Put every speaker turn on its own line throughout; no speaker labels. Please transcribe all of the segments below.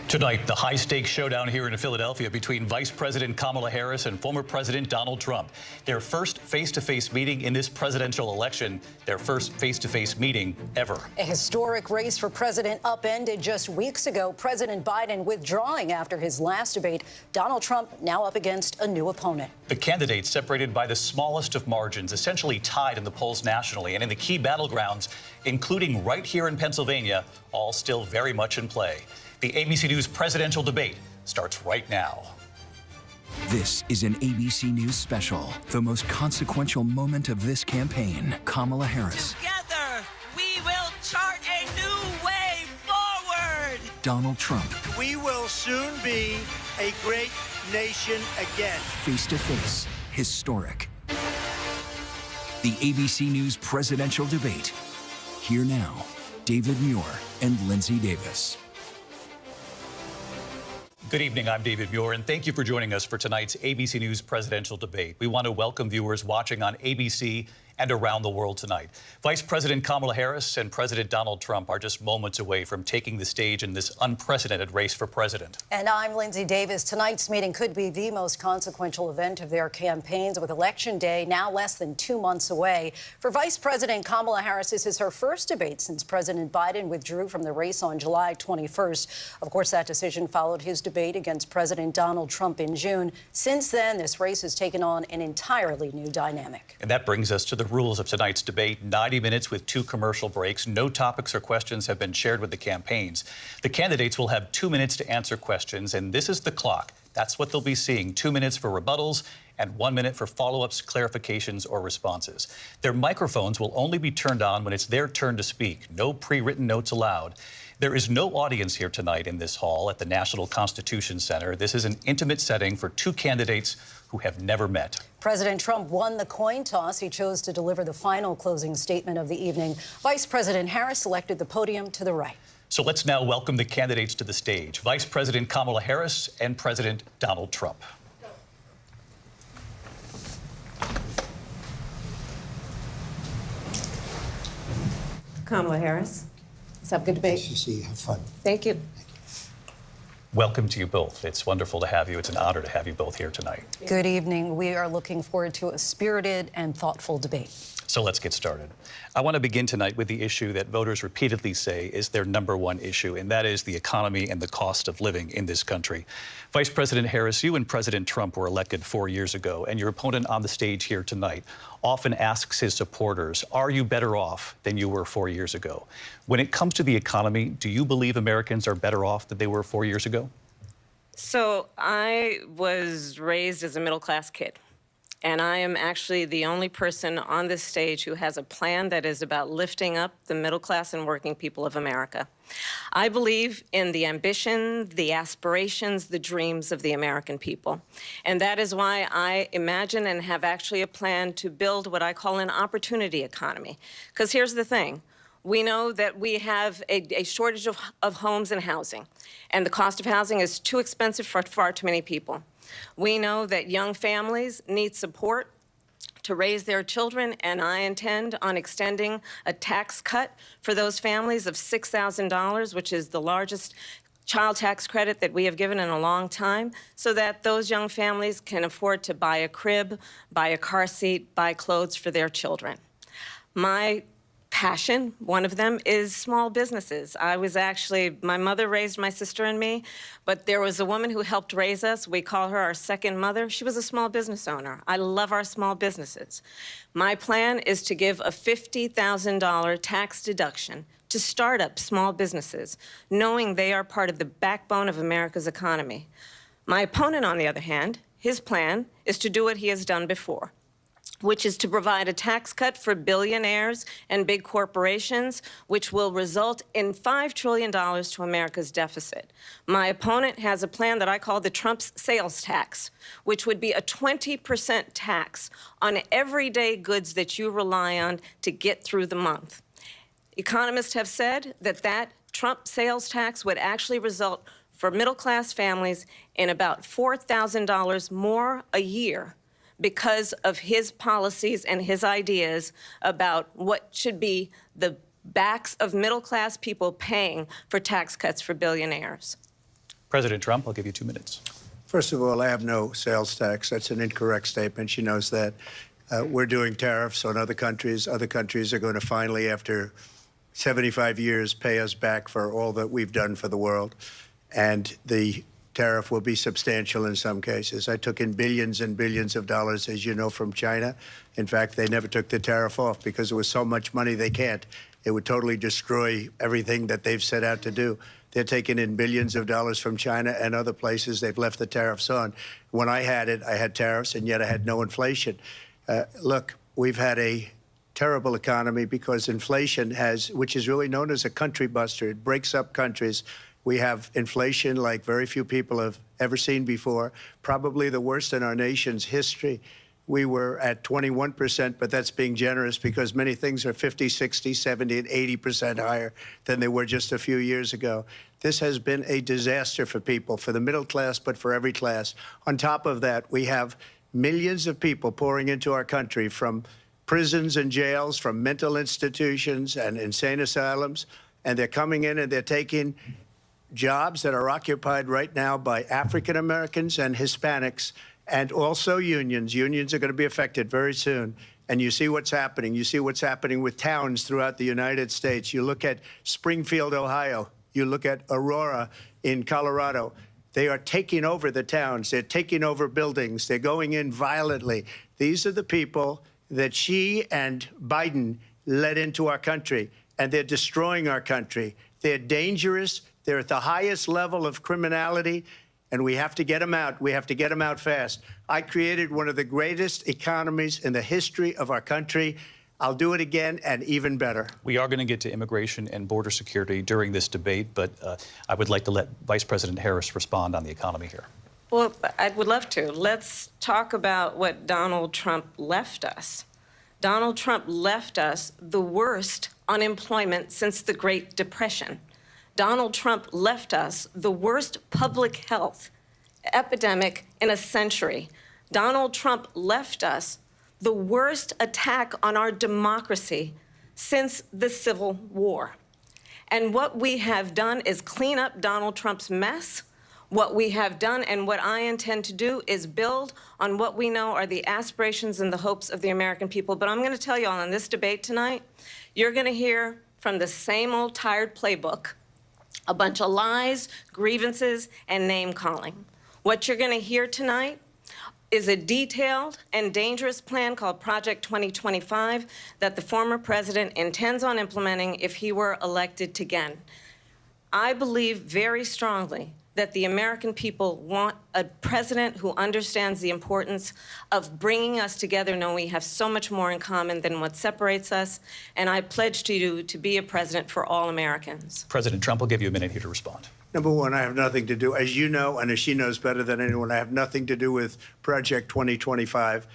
Tonight, the high-stakes showdown here in Philadelphia between Vice President Kamala Harris and former President Donald Trump. Their first face-to-face meeting in this presidential election, their first face-to-face meeting ever.
A historic race for president upended just weeks ago. President Biden withdrawing after his last debate. Donald Trump now up against a new opponent.
The candidates separated by the smallest of margins, essentially tied in the polls nationally and in the key battlegrounds, including right here in Pennsylvania, all still very much in play. The ABC News presidential debate starts right now.
This is an ABC News special, the most consequential moment of this campaign. Kamala Harris.
Together, we will chart a new way forward.
Donald Trump.
We will soon be a great nation again.
Face to face, historic. The ABC News presidential debate. Here now, David Muir and Linsey Davis.
Good evening, I'm David Muir, and thank you for joining us for tonight's ABC News presidential debate. We want to welcome viewers watching on ABC and around the world tonight. Vice President Kamala Harris and President Donald Trump are just moments away from taking the stage in this unprecedented race for president.
And I'm Linsey Davis. Tonight's meeting could be the most consequential event of their campaigns, with Election Day now less than 2 months away. For Vice President Kamala Harris, this is her first debate since President Biden withdrew from the race on July 21st. Of course, that decision followed his debate against President Donald Trump in June. Since then, this race has taken on an entirely new dynamic.
And that brings us to the rules of tonight's debate. 90 minutes with 2 commercial breaks. No topics or questions have been shared with the campaigns. The candidates will have 2 minutes to answer questions, and this is the clock. That's what they'll be seeing. 2 minutes for rebuttals and 1 minute for follow-ups, clarifications, or responses. Their microphones will only be turned on when it's their turn to speak. No pre-written notes allowed. There is no audience here tonight in this hall at the National Constitution Center. This is an intimate setting for 2 candidates who have never met.
President Trump won the coin toss. He chose to deliver the final closing statement of the evening. Vice President Harris selected the podium to the right.
So let's now welcome the candidates to the stage. Vice President Kamala Harris and President Donald Trump.
Kamala Harris. Let's have a good debate.
Nice to see you. Have fun.
Thank you.
Welcome to you both. It's wonderful to have you. It's an honor to have you both here tonight.
Good evening. We are looking forward to a spirited and thoughtful debate.
So let's get started. I want to begin tonight with the issue that voters repeatedly say is their #1 issue, and that is the economy and the cost of living in this country. Vice President Harris, you and President Trump were elected 4 years ago, and your opponent on the stage here tonight often asks his supporters, are you better off than you were 4 years ago? When it comes to the economy, do you believe Americans are better off than they were 4 years ago?
So I was raised as a middle-class kid, and I am actually the only person on this stage who has a plan that is about lifting up the middle class and working people of America. I believe in the ambition, the aspirations, the dreams of the American people. And that is why I imagine and have actually a plan to build what I call an opportunity economy. Because here's the thing. We know that we have a shortage of homes and housing, and the cost of housing is too expensive for far too many people. We know that young families need support to raise their children, and I intend on extending a tax cut for those families of $6,000, which is the largest child tax credit that we have given in a long time, so that those young families can afford to buy a crib, buy a car seat, buy clothes for their children. My passion, one of them, is small businesses. My mother raised my sister and me, but there was a woman who helped raise us. We call her our second mother. She was a small business owner. I love our small businesses. My plan is to give a $50,000 tax deduction to start up small businesses, knowing they are part of the backbone of America's economy. My opponent, on the other hand, his plan is to do what he has done before, which is to provide a tax cut for billionaires and big corporations, which will result in $5 trillion to America's deficit. My opponent has a plan that I call the Trump's sales tax, which would be a 20% tax on everyday goods that you rely on to get through the month. Economists have said that that Trump sales tax would actually result for middle-class families in about $4,000 more a year because of his policies and his ideas about what should be the backs of middle-class people paying for tax cuts for billionaires.
President Trump, I'll give you 2 minutes.
First of all, I have no sales tax. That's an incorrect statement. She knows that. We're doing tariffs on other countries. Other countries are going to finally, after 75 years, pay us back for all that we've done for the world. And the tariff will be substantial in some cases. I took in billions and billions of dollars, as you know, from China. In fact, they never took the tariff off because it was so much money they can't. It would totally destroy everything that they've set out to do. They're taking in billions of dollars from China and other places. They've left the tariffs on. When I had it, I had tariffs, and yet I had no inflation. Look, we've had a terrible economy because inflation has, which is really known as a country buster. It breaks up countries. We have inflation like very few people have ever seen before, probably the worst in our nation's history. We were at 21%, but that's being generous because many things are 50, 60, 70, and 80% higher than they were just a few years ago. This has been a disaster for people, for the middle class, but for every class. On top of that, we have millions of people pouring into our country from prisons and jails, from mental institutions and insane asylums, and they're coming in and they're taking jobs that are occupied right now by African Americans and Hispanics, and also unions. Unions are going to be affected very soon. And you see what's happening. You see what's happening with towns throughout the United States. You look at Springfield, Ohio. You look at Aurora in Colorado. They are taking over the towns. They're taking over buildings. They're going in violently. These are the people that Xi and Biden led into our country, and they're destroying our country. They're dangerous. They're at the highest level of criminality, and we have to get them out. We have to get them out fast. I created one of the greatest economies in the history of our country. I'll do it again and even better.
We are going to get to immigration and border security during this debate, but I would like to let Vice President Harris respond on the economy here.
Well, I would love to. Let's talk about what Donald Trump left us. Donald Trump left us the worst unemployment since the Great Depression. Donald Trump left us the worst public health epidemic in a century. Donald Trump left us the worst attack on our democracy since the Civil War. And what we have done is clean up Donald Trump's mess. What we have done and what I intend to do is build on what we know are the aspirations and the hopes of the American people. But I'm going to tell you all, in this debate tonight, you're going to hear from the same old tired playbook, a bunch of lies, grievances, and name-calling. What you're going to hear tonight is a detailed and dangerous plan called Project 2025 that the former president intends on implementing if he were elected again. I believe very strongly that the American people want a president who understands the importance of bringing us together, knowing we have so much more in common than what separates us. And I pledge to you to be a president for all Americans.
President Trump will give you a minute here to respond.
Number one, I have nothing to do, as you know, and as she knows better than anyone, I have nothing to do with Project 2025.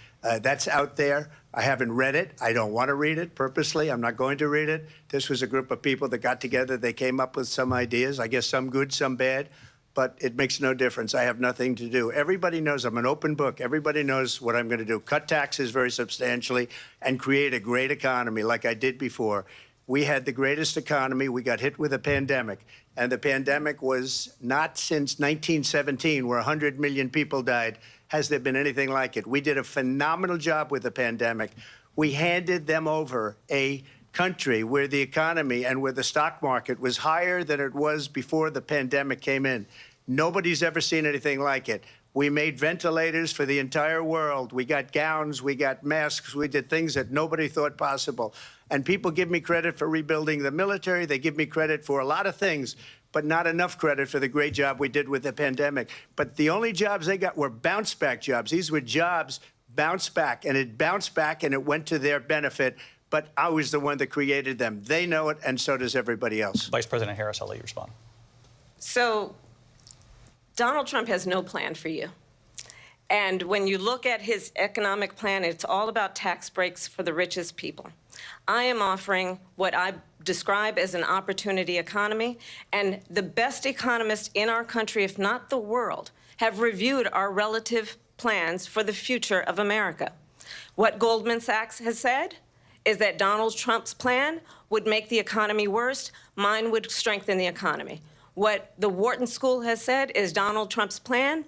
That's out there. I haven't read it. I don't want to read it purposely. I'm not going to read it. This was a group of people that got together. They came up with some ideas, I guess some good, some bad, but it makes no difference. I have nothing to do. Everybody knows I'm an open book. Everybody knows what I'm going to do. Cut taxes very substantially and create a great economy like I did before. We had the greatest economy. We got hit with a pandemic. And the pandemic was not since 1917, where 100 million people died, has there been anything like it. We did a phenomenal job with the pandemic. We handed them over a country where the economy and where the stock market was higher than it was before the pandemic came in. Nobody's ever seen anything like it. We made ventilators for the entire world. We got gowns, we got masks, we did things that nobody thought possible. And people give me credit for rebuilding the military. They give me credit for a lot of things, but not enough credit for the great job we did with the pandemic. But the only jobs they got were bounce back jobs. These were jobs bounced back, and it bounced back and it went to their benefit. But I was the one that created them. They know it, and so does everybody else.
Vice President Harris, I'll let you respond.
So Donald Trump has no plan for you. And when you look at his economic plan, it's all about tax breaks for the richest people. I am offering what I describe as an opportunity economy, and the best economists in our country, if not the world, have reviewed our relative plans for the future of America. What Goldman Sachs has said is that Donald Trump's plan would make the economy worse, mine would strengthen the economy. What the Wharton School has said is Donald Trump's plan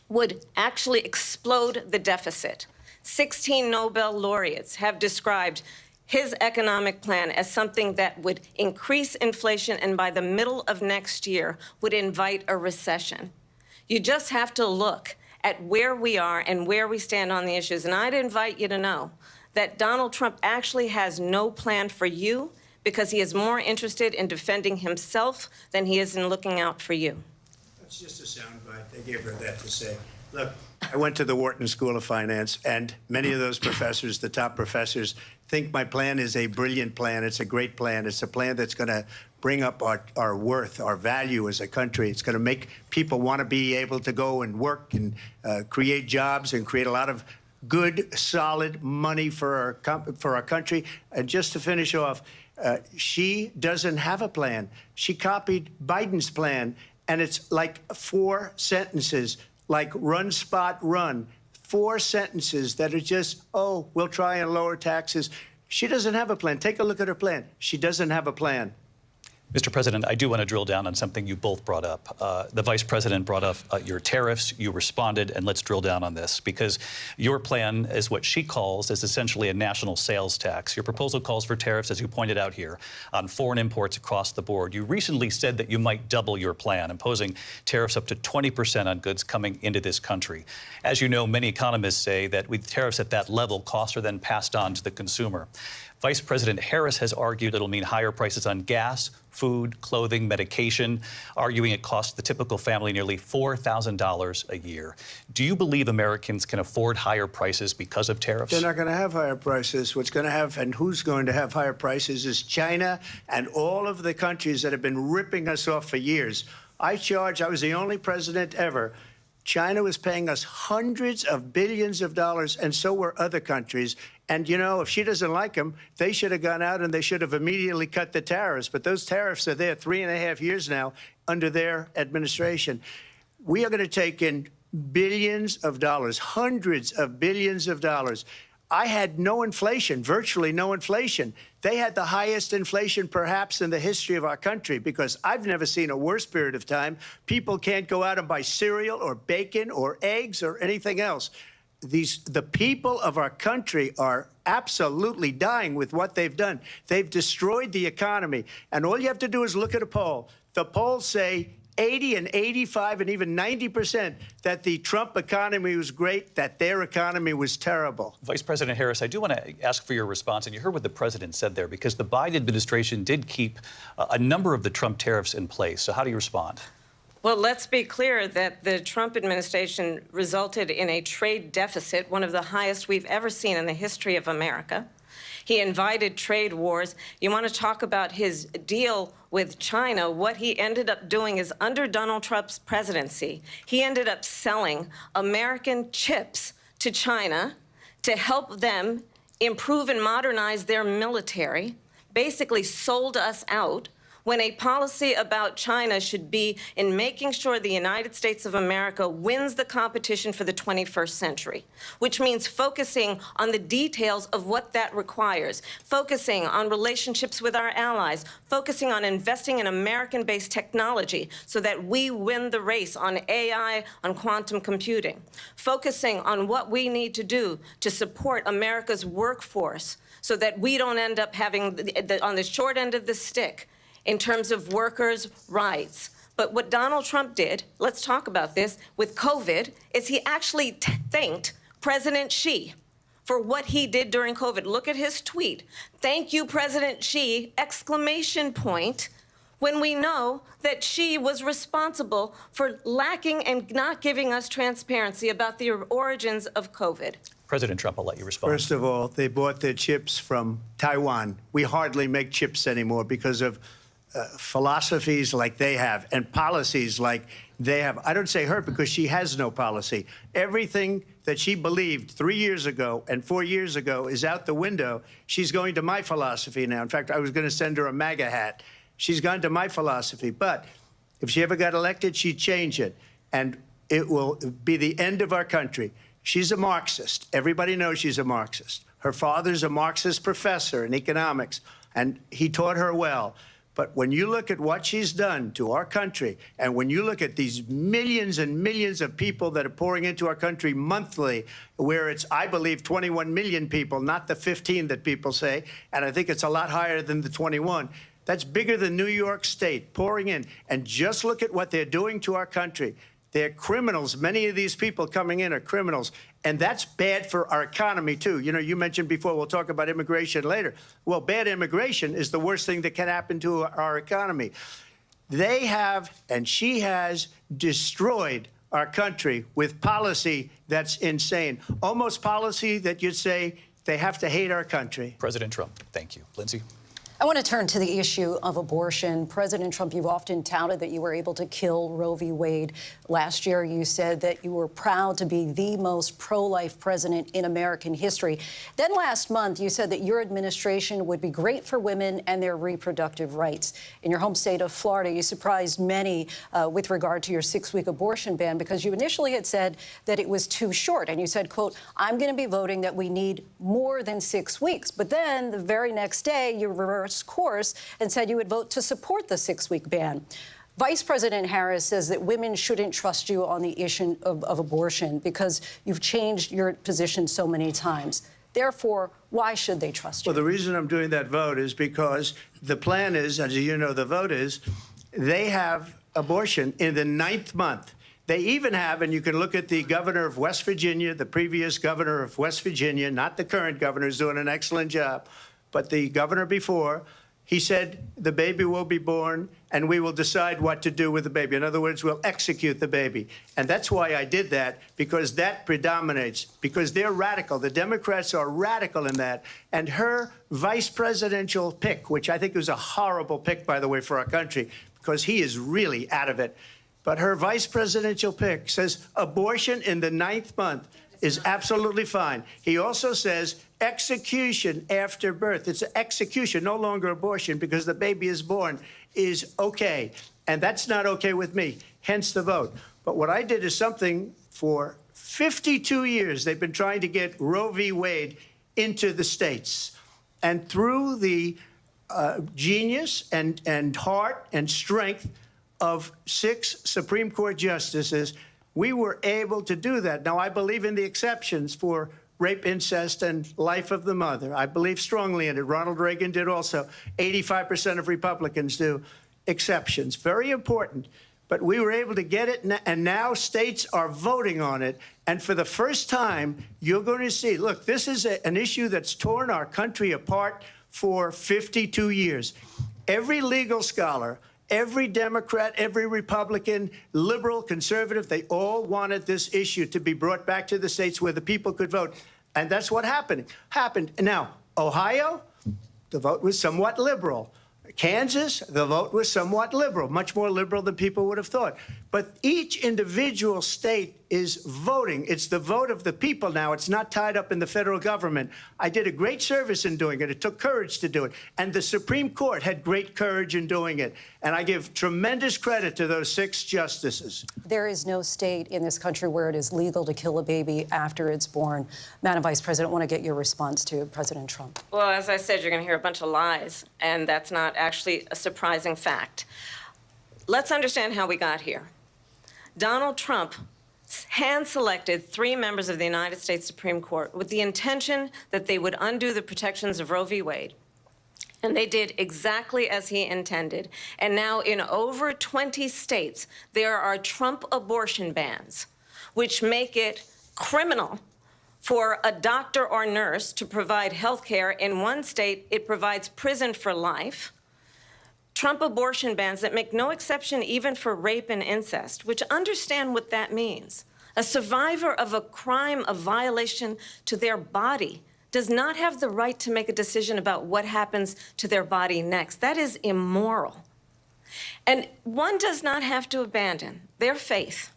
would actually explode the deficit. 16 Nobel laureates have described his economic plan as something that would increase inflation and by the middle of next year would invite a recession. You just have to look at where we are and where we stand on the issues. And I'd invite you to know that Donald Trump actually has no plan for you because he is more interested in defending himself than he is in looking out for you.
That's just a soundbite. They gave her that to say. Look, I went to the Wharton School of Finance, and many of those professors, the top professors, think my plan is a brilliant plan. It's a great plan. It's a plan that's going to bring up our worth, our value as a country. It's going to make people want to be able to go and work and create jobs and create a lot of good, solid money for our country. And just to finish off, she doesn't have a plan. She copied Biden's plan, and it's like 4 sentences, like run, spot, run. 4 sentences that are just, oh, we'll try and lower taxes. She doesn't have a plan. Take a look at her plan. She doesn't have a plan.
Mr. President, I do want to drill down on something you both brought up. The Vice President brought up your tariffs. You responded, and let's drill down on this, because your plan is what she calls is essentially a national sales tax. Your proposal calls for tariffs, as you pointed out here, on foreign imports across the board. You recently said that you might double your plan, imposing tariffs up to 20% on goods coming into this country. As you know, many economists say that with tariffs at that level, costs are then passed on to the consumer. Vice President Harris has argued it'll mean higher prices on gas, food, clothing, medication, arguing it costs the typical family nearly $4,000 a year. Do you believe Americans can afford higher prices because of tariffs?
They're not going to have higher prices. What's going to have, and who's going to have higher prices, is China and all of the countries that have been ripping us off for years. I was the only president ever. China was paying us hundreds of billions of dollars, and so were other countries. And, you know, if she doesn't like them, they should have gone out and they should have immediately cut the tariffs. But those tariffs are there 3.5 years now under their administration. We are going to take in billions of dollars, hundreds of billions of dollars. I had no inflation, virtually no inflation. They had the highest inflation perhaps in the history of our country, because I've never seen a worse period of time. People can't go out and buy cereal or bacon or eggs or anything else. The people of our country are absolutely dying with what they've done. They've destroyed the economy. And all you have to do is look at a poll. The polls say 80 and 85 and even 90% that the Trump economy was great, that their economy was terrible.
Vice President Harris, I do want to ask for your response, and you heard what the president said there, because the Biden administration did keep a number of the Trump tariffs in place. So how do you respond?
Well, let's be clear that the Trump administration resulted in a trade deficit, one of the highest we've ever seen in the history of America. He invited trade wars. You want to talk about his deal with China? What he ended up doing is, under Donald Trump's presidency, he ended up selling American chips to China to help them improve and modernize their military, basically sold us out, when a policy about China should be in making sure the United States of America wins the competition for the 21st century, which means focusing on the details of what that requires, focusing on relationships with our allies, focusing on investing in American-based technology so that we win the race on AI, on quantum computing, focusing on what we need to do to support America's workforce so that we don't end up having, on the short end of the stick, in terms of workers' rights. But what Donald Trump did, let's talk about this, with COVID, is he actually thanked President Xi for what he did during COVID. Look at his tweet. Thank you, President Xi, exclamation point, when we know that Xi was responsible for lacking and not giving us transparency about the origins of COVID.
President Trump, I'll let you respond.
First of all, they bought their chips from Taiwan. We hardly make chips anymore because of philosophies like they have and policies like they have. I don't say her because she has no policy. Everything that she believed 3 years ago and 4 years ago is out the window. She's going to my philosophy now. In fact, I was going to send her a MAGA hat. She's gone to my philosophy. But if she ever got elected, she'd change it. And it will be the end of our country. She's a Marxist. Everybody knows she's a Marxist. Her father's a Marxist professor in economics, and he taught her well. But when you look at what she's done to our country, and when you look at these millions and millions of people that are pouring into our country monthly, where it's, I believe, 21 million people, not the 15 that people say, and I think it's a lot higher than the 21. That's bigger than New York State pouring in. And just look at what they're doing to our country. They're criminals. Many of these people coming in are criminals. And that's bad for our economy, too. You know, you mentioned before, we'll talk about immigration later. Well, bad immigration is the worst thing that can happen to our economy. They have, and she has, destroyed our country with policy that's insane. Almost policy that you'd say they have to hate our country.
President Trump, thank you. Linsey?
I want to turn to the issue of abortion. President Trump, you've often touted that you were able to kill Roe v. Wade. Last year, you said that you were proud to be the most pro-life president in American history. Then last month, you said that your administration would be great for women and their reproductive rights. In your home state of Florida, you surprised many with regard to your 6-week abortion ban because you initially had said that it was too short. And you said, quote, I'm going to be voting that we need more than 6 weeks. But then the very next day, you reversed course and said you would vote to support the 6-week ban. Vice President Harris says that women shouldn't trust you on the issue of abortion because you've changed your position so many times. Therefore, why should they trust you?
Well, the reason I'm doing that vote is because the plan is, as you know, the vote is, they have abortion in the 9th month. They even have, and you can look at the governor of West Virginia, the previous governor of West Virginia, not the current governor, is doing an excellent job, but the governor before, he said the baby will be born and we will decide what to do with the baby. In other words, we'll execute the baby. And that's why I did that, because that predominates, because they're radical. The Democrats are radical in that. And her vice presidential pick, which I think was a horrible pick, by the way, for our country, because he is really out of it. But her vice presidential pick says abortion in the 9th month is absolutely fine. He also says execution after birth. It's execution, no longer abortion, because the baby is born, is okay. And that's not okay with me, hence the vote. But what I did is something for 52 years. They've been trying to get Roe v. Wade into the states. And through the genius and heart and strength of 6 Supreme Court justices, we were able to do that. Now, I believe in the exceptions for rape, incest, and life of the mother. I believe strongly in it. Ronald Reagan did also. 85% of Republicans do. Exceptions. Very important. But we were able to get it, and now states are voting on it. And for the first time, you're going to see, look, this is an issue that's torn our country apart for 52 years. Every legal scholar, every Democrat, every Republican, liberal, conservative, they all wanted this issue to be brought back to the states where the people could vote. And that's what happened. Now, Ohio, the vote was somewhat liberal. Kansas, the vote was somewhat liberal, much more liberal than people would have thought. But each individual state is voting. It's the vote of the people now. It's not tied up in the federal government. I did a great service in doing it. It took courage to do it. And the Supreme Court had great courage in doing it. And I give tremendous credit to those 6 justices.
There is no state in this country where it is legal to kill a baby after it's born. Madam Vice President, I want to get your response to President Trump.
Well, as I said, you're going to hear a bunch of lies, and that's not actually a surprising fact. Let's understand how we got here. Donald Trump hand-selected 3 members of the United States Supreme Court with the intention that they would undo the protections of Roe v. Wade. And they did exactly as he intended. And now in over 20 states, there are Trump abortion bans, which make it criminal for a doctor or nurse to provide health care. In one state, it provides prison for life. Trump abortion bans that make no exception even for rape and incest, which understand what that means. A survivor of a crime, a violation to their body, does not have the right to make a decision about what happens to their body next. That is immoral. And one does not have to abandon their faith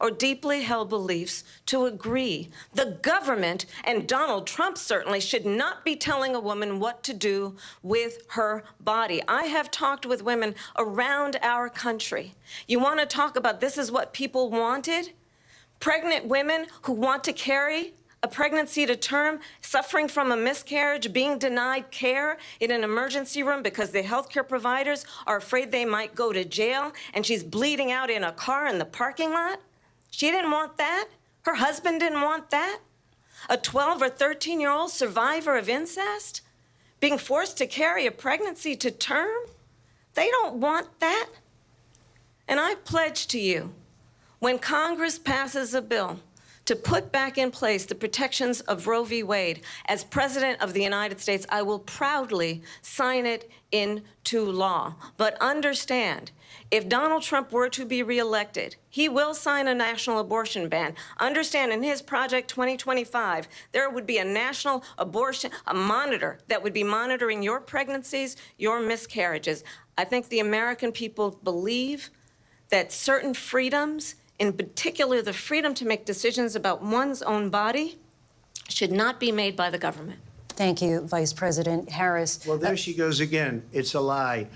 or deeply held beliefs to agree. The government, and Donald Trump certainly, should not be telling a woman what to do with her body. I have talked with women around our country. You want to talk about this is what people wanted? Pregnant women who want to carry a pregnancy to term, suffering from a miscarriage, being denied care in an emergency room because the healthcare providers are afraid they might go to jail, and she's bleeding out in a car in the parking lot? She didn't want that. Her husband didn't want that. A 12 or 13-year-old survivor of incest being forced to carry a pregnancy to term? They don't want that. And I pledge to you, when Congress passes a bill to put back in place the protections of Roe v. Wade, as President of the United States, I will proudly sign it into law. But understand, if Donald Trump were to be reelected, he will sign a national abortion ban. Understand, in his Project 2025, there would be a national abortion, a monitor that would be monitoring your pregnancies, your miscarriages. I think the American people believe that certain freedoms, in particular the freedom to make decisions about one's own body, should not be made by the government.
Thank you, Vice President Harris.
Well, there she goes again. It's a lie.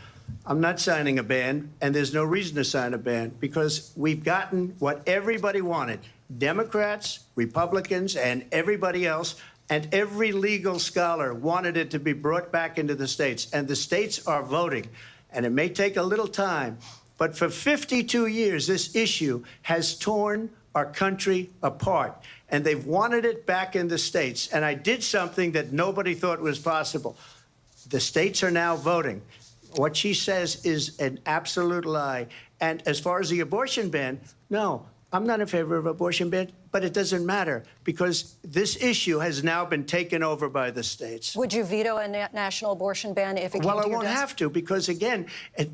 I'm not signing a ban, and there's no reason to sign a ban, because we've gotten what everybody wanted. Democrats, Republicans, and everybody else, and every legal scholar wanted it to be brought back into the states, and the states are voting. And it may take a little time, but for 52 years, this issue has torn our country apart, and they've wanted it back in the states. And I did something that nobody thought was possible. The states are now voting. What she says is an absolute lie. And as far as the abortion ban, no, I'm not in favor of abortion ban, but it doesn't matter, because this issue has now been taken over by the states.
Would you veto a national abortion ban if it came to your desk?
Well, I won't have to, because, again,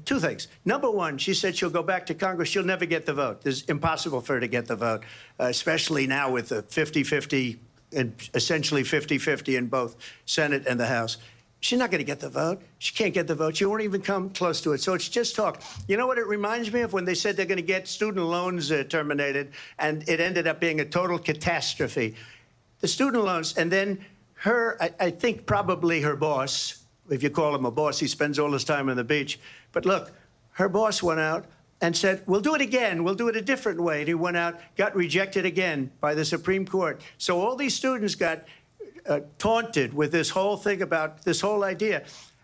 two things. Number one, she said she'll go back to Congress. She'll never get the vote. It's impossible for her to get the vote, especially now with the 50-50, and essentially 50-50 in both Senate and the House. She's not going to get the vote. She can't get the vote. She won't even come close to it. So it's just talk. You know what it reminds me of? When they said they're going to get student loans terminated, and it ended up being a total catastrophe. The student loans, and then I think probably her boss, if you call him a boss, he spends all his time on the beach. But look, her boss went out and said, we'll do it again. We'll do it a different way. And he went out, got rejected again by the Supreme Court. So all these students got taunted with this whole thing about this whole idea,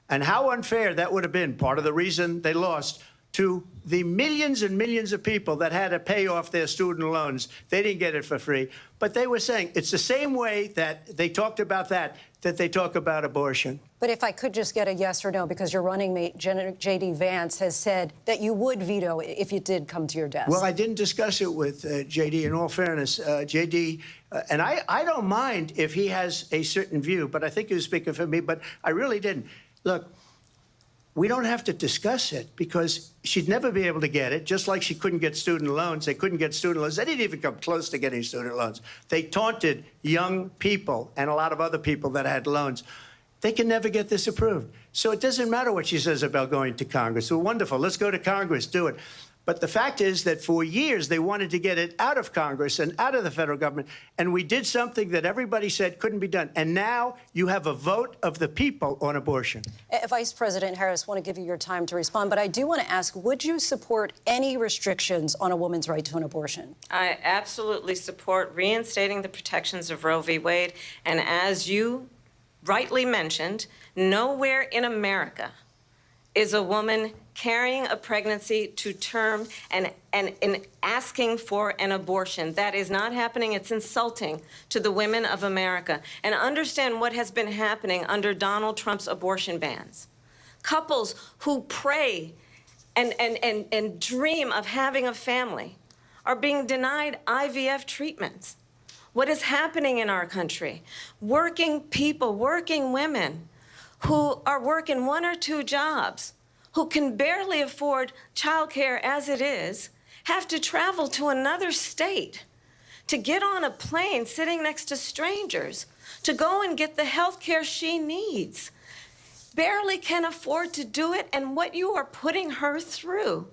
and how unfair that would have been. Part of the reason they lost to the millions and millions of people that had to pay off their student loans. They didn't get it for free, but they were saying it's the same way that they talked about that they talk about abortion.
But if I could just get a yes or no, because your running mate, J.D. Vance, has said that you would veto it if it did come to your desk.
Well, I didn't discuss it with J.D. In all fairness, J.D., and I don't mind if he has a certain view, but I think he was speaking for me, but I really didn't. Look, we don't have to discuss it, because she'd never be able to get it, just like she couldn't get student loans. They couldn't get student loans. They didn't even come close to getting student loans. They taunted young people and a lot of other people that had loans. They can never get this approved. So it doesn't matter what she says about going to Congress. Well, wonderful. Let's go to Congress. Do it. But the fact is that for years, they wanted to get it out of Congress and out of the federal government. And we did something that everybody said couldn't be done. And now you have a vote of the people on abortion.
Vice President Harris, I want to give you your time to respond, but I do want to ask, would you support any restrictions on a woman's right to an abortion?
I absolutely support reinstating the protections of Roe v. Wade. And as you rightly mentioned, nowhere in America is a woman carrying a pregnancy to term and asking for an abortion. That is not happening. It's insulting to the women of America. And understand what has been happening under Donald Trump's abortion bans. Couples who pray and dream of having a family are being denied IVF treatments. What is happening in our country? Working people, working women who are working 1 or 2 jobs, who can barely afford childcare as it is, have to travel to another state to get on a plane sitting next to strangers to go and get the health care she needs. Barely can afford to do it, and what you are putting her through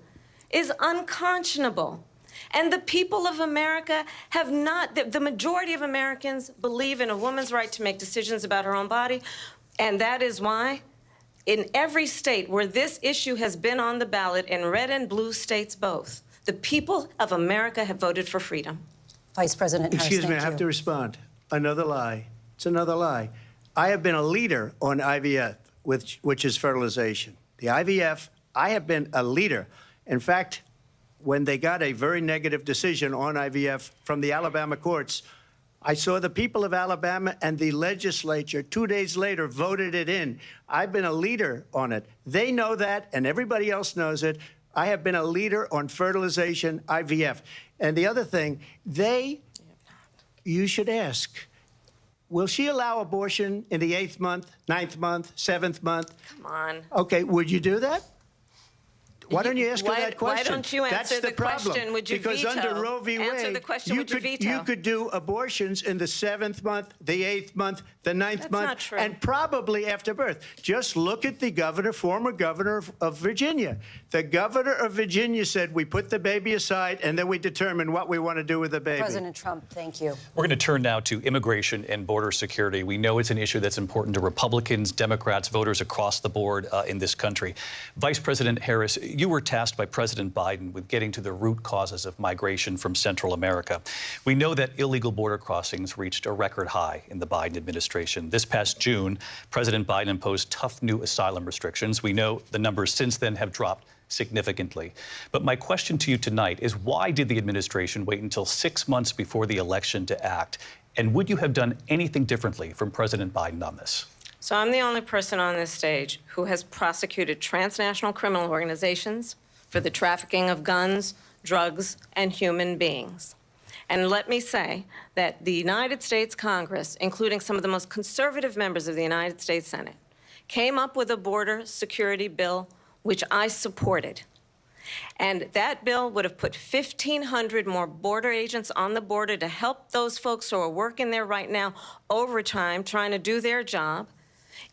is unconscionable. And the people of America have not, the majority of Americans believe in a woman's right to make decisions about her own body, and that is why in every state where this issue has been on the ballot, in red and blue states both, the people of America have voted for freedom.
Vice President Harris,
Excuse me, I
thank
have
you.
to respond. another lie. It's another lie. I have been a leader on IVF, which is fertilization. The IVF, I have been a leader. In fact, when they got a very negative decision on IVF from the Alabama courts, I saw the people of Alabama and the legislature 2 days later voted it in. I've been a leader on it. They know that, and everybody else knows it. I have been a leader on fertilization, IVF. And the other thing, you should ask, will she allow abortion in the 8th month, 9th month, 7th month?
Come on.
Okay, would you do that? Why don't you ask her that question?
Why don't you answer
That's the problem.
question? Would you
because
veto?
under Roe v. Wade,
Answer the question, would you veto?
you could do abortions in the 7th month, the 8th month, the 9th month,
not true.
and probably after birth. Just look at the governor, former governor of Virginia. The governor of Virginia said, we put the baby aside, and then we determine what we want to do with the baby.
President Trump, thank you.
We're going to turn now to immigration and border security. We know it's an issue that's important to Republicans, Democrats, voters across the board in this country. Vice President Harris, you were tasked by President Biden with getting to the root causes of migration from Central America. We know that illegal border crossings reached a record high in the Biden administration. This past June, President Biden imposed tough new asylum restrictions. We know the numbers since then have dropped significantly. But my question to you tonight is, why did the administration wait until 6 months before the election to act? And would you have done anything differently from President Biden on this?
So I'm the only person on this stage who has prosecuted transnational criminal organizations for the trafficking of guns, drugs, and human beings. And let me say that the United States Congress, including some of the most conservative members of the United States Senate, came up with a border security bill which I supported. And that bill would have put 1,500 more border agents on the border to help those folks who are working there right now overtime trying to do their job.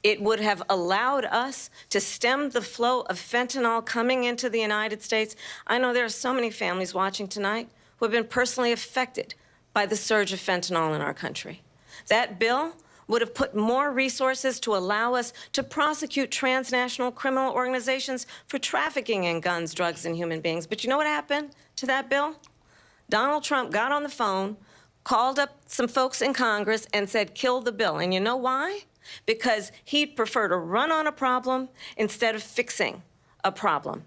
It would have allowed us to stem the flow of fentanyl coming into the United States. I know there are so many families watching tonight who have been personally affected by the surge of fentanyl in our country. That bill would have put more resources to allow us to prosecute transnational criminal organizations for trafficking in guns, drugs, and human beings. But you know what happened to that bill? Donald Trump got on the phone, called up some folks in Congress, and said, kill the bill. And you know why? Because he'd prefer to run on a problem instead of fixing a problem.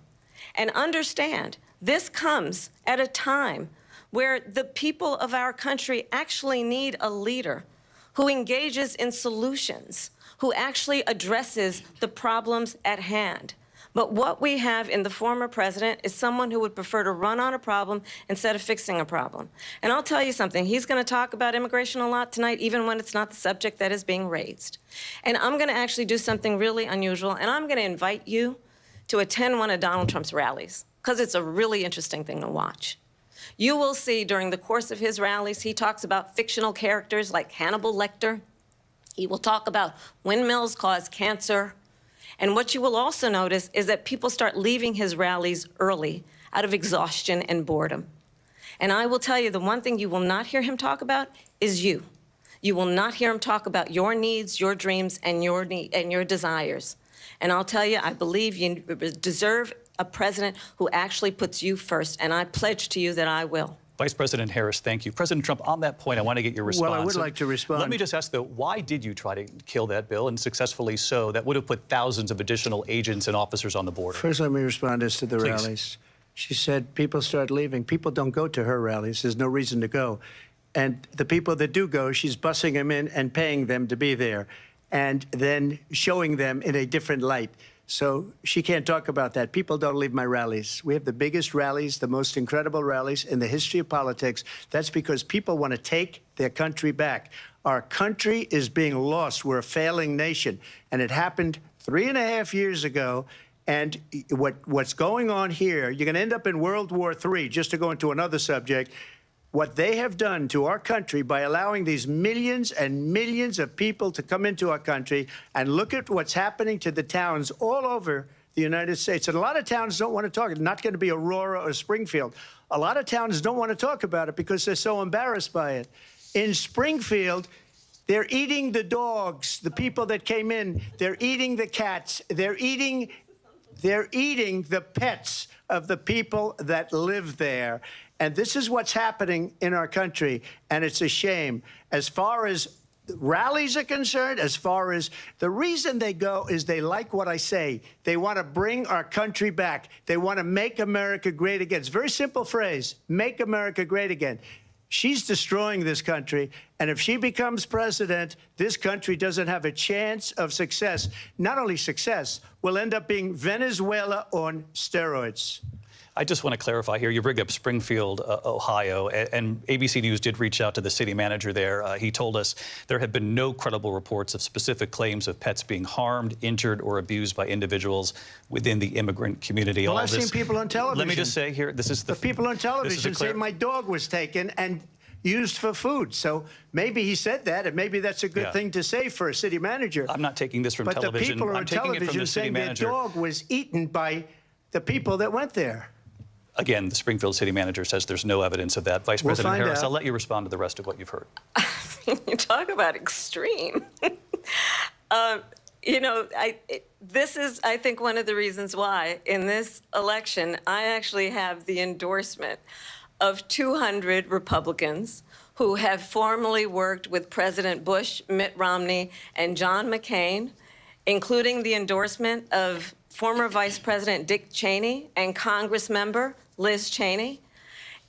And understand, this comes at a time where the people of our country actually need a leader who engages in solutions, who actually addresses the problems at hand. But what we have in the former president is someone who would prefer to run on a problem instead of fixing a problem. And I'll tell you something, he's going to talk about immigration a lot tonight, even when it's not the subject that is being raised. And I'm going to actually do something really unusual, and I'm going to invite you to attend one of Donald Trump's rallies, because it's a really interesting thing to watch. You will see during the course of his rallies, he talks about fictional characters like Hannibal Lecter. He will talk about windmills cause cancer. And what you will also notice is that people start leaving his rallies early out of exhaustion and boredom. And I will tell you, the one thing you will not hear him talk about is you. You will not hear him talk about your needs, your dreams, and your desires. And I'll tell you, I believe you deserve a president who actually puts you first, and I pledge to you that I will.
Vice President Harris, thank you. President Trump, on that point, I want to get your response.
Well, I would like to respond.
Let me just ask, though, why did you try to kill that bill, and successfully so? That would have put thousands of additional agents and officers on the border.
First, let me respond as to the
Please.
rallies. She said people start leaving. People don't go to her rallies. There's no reason to go. And the people that do go, she's bussing them in and paying them to be there, and then showing them in a different light. So she can't talk about that. People don't leave my rallies. We have the biggest rallies, the most incredible rallies in the history of politics. That's because people want to take their country back. Our country is being lost. We're a failing nation. And it happened 3.5 years ago. And what's going on here, you're going to end up in World War III, just to go into another subject. What they have done to our country by allowing these millions and millions of people to come into our country, and look at what's happening to the towns all over the United States. And a lot of towns don't want to talk. It's not going to be Aurora or Springfield. A lot of towns don't want to talk about it because they're so embarrassed by it. In Springfield, they're eating the dogs, the people that came in. They're eating the cats. They're eating the pets of the people that live there. And this is what's happening in our country, and it's a shame. As far as rallies are concerned, as far as the reason they go is they like what I say. They want to bring our country back. They want to make America great again. It's a very simple phrase, make America great again. She's destroying this country, and if she becomes president, this country doesn't have a chance of success. Not only success, we'll end up being Venezuela on steroids.
I just want to clarify here. You bring up Springfield, Ohio, and ABC News did reach out to the city manager there. He told us there have been no credible reports of specific claims of pets being harmed, injured, or abused by individuals within the immigrant community.
Well, I've seen people on television.
Let me just say here, this is
the people on television say my dog was taken and used for food. So maybe he said that, and maybe that's a good thing to say for a city manager.
I'm not taking this from
but
television.
But the people
I'm
on
taking it from
television
the city
saying
manager.
their dog was eaten by the people that went there.
Again, the Springfield city manager says there's no evidence of that. Vice President Harris, I'll let you respond to the rest of what you've heard.
You talk about extreme. You know, this is, I think, one of the reasons why in this election I actually have the endorsement of 200 Republicans who have formerly worked with President Bush, Mitt Romney, and John McCain, including the endorsement of former Vice President Dick Cheney and Congress member Liz Cheney.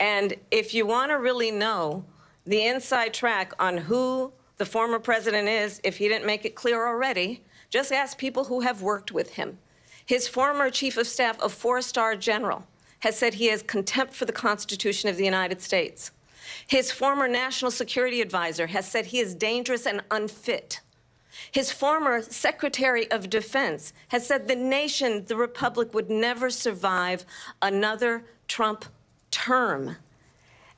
And if you want to really know the inside track on who the former president is, if he didn't make it clear already, just ask people who have worked with him. His former chief of staff, a four-star general, has said he has contempt for the Constitution of the United States. His former national security advisor has said he is dangerous and unfit. His former Secretary of Defense has said the nation, the republic, would never survive another Trump term.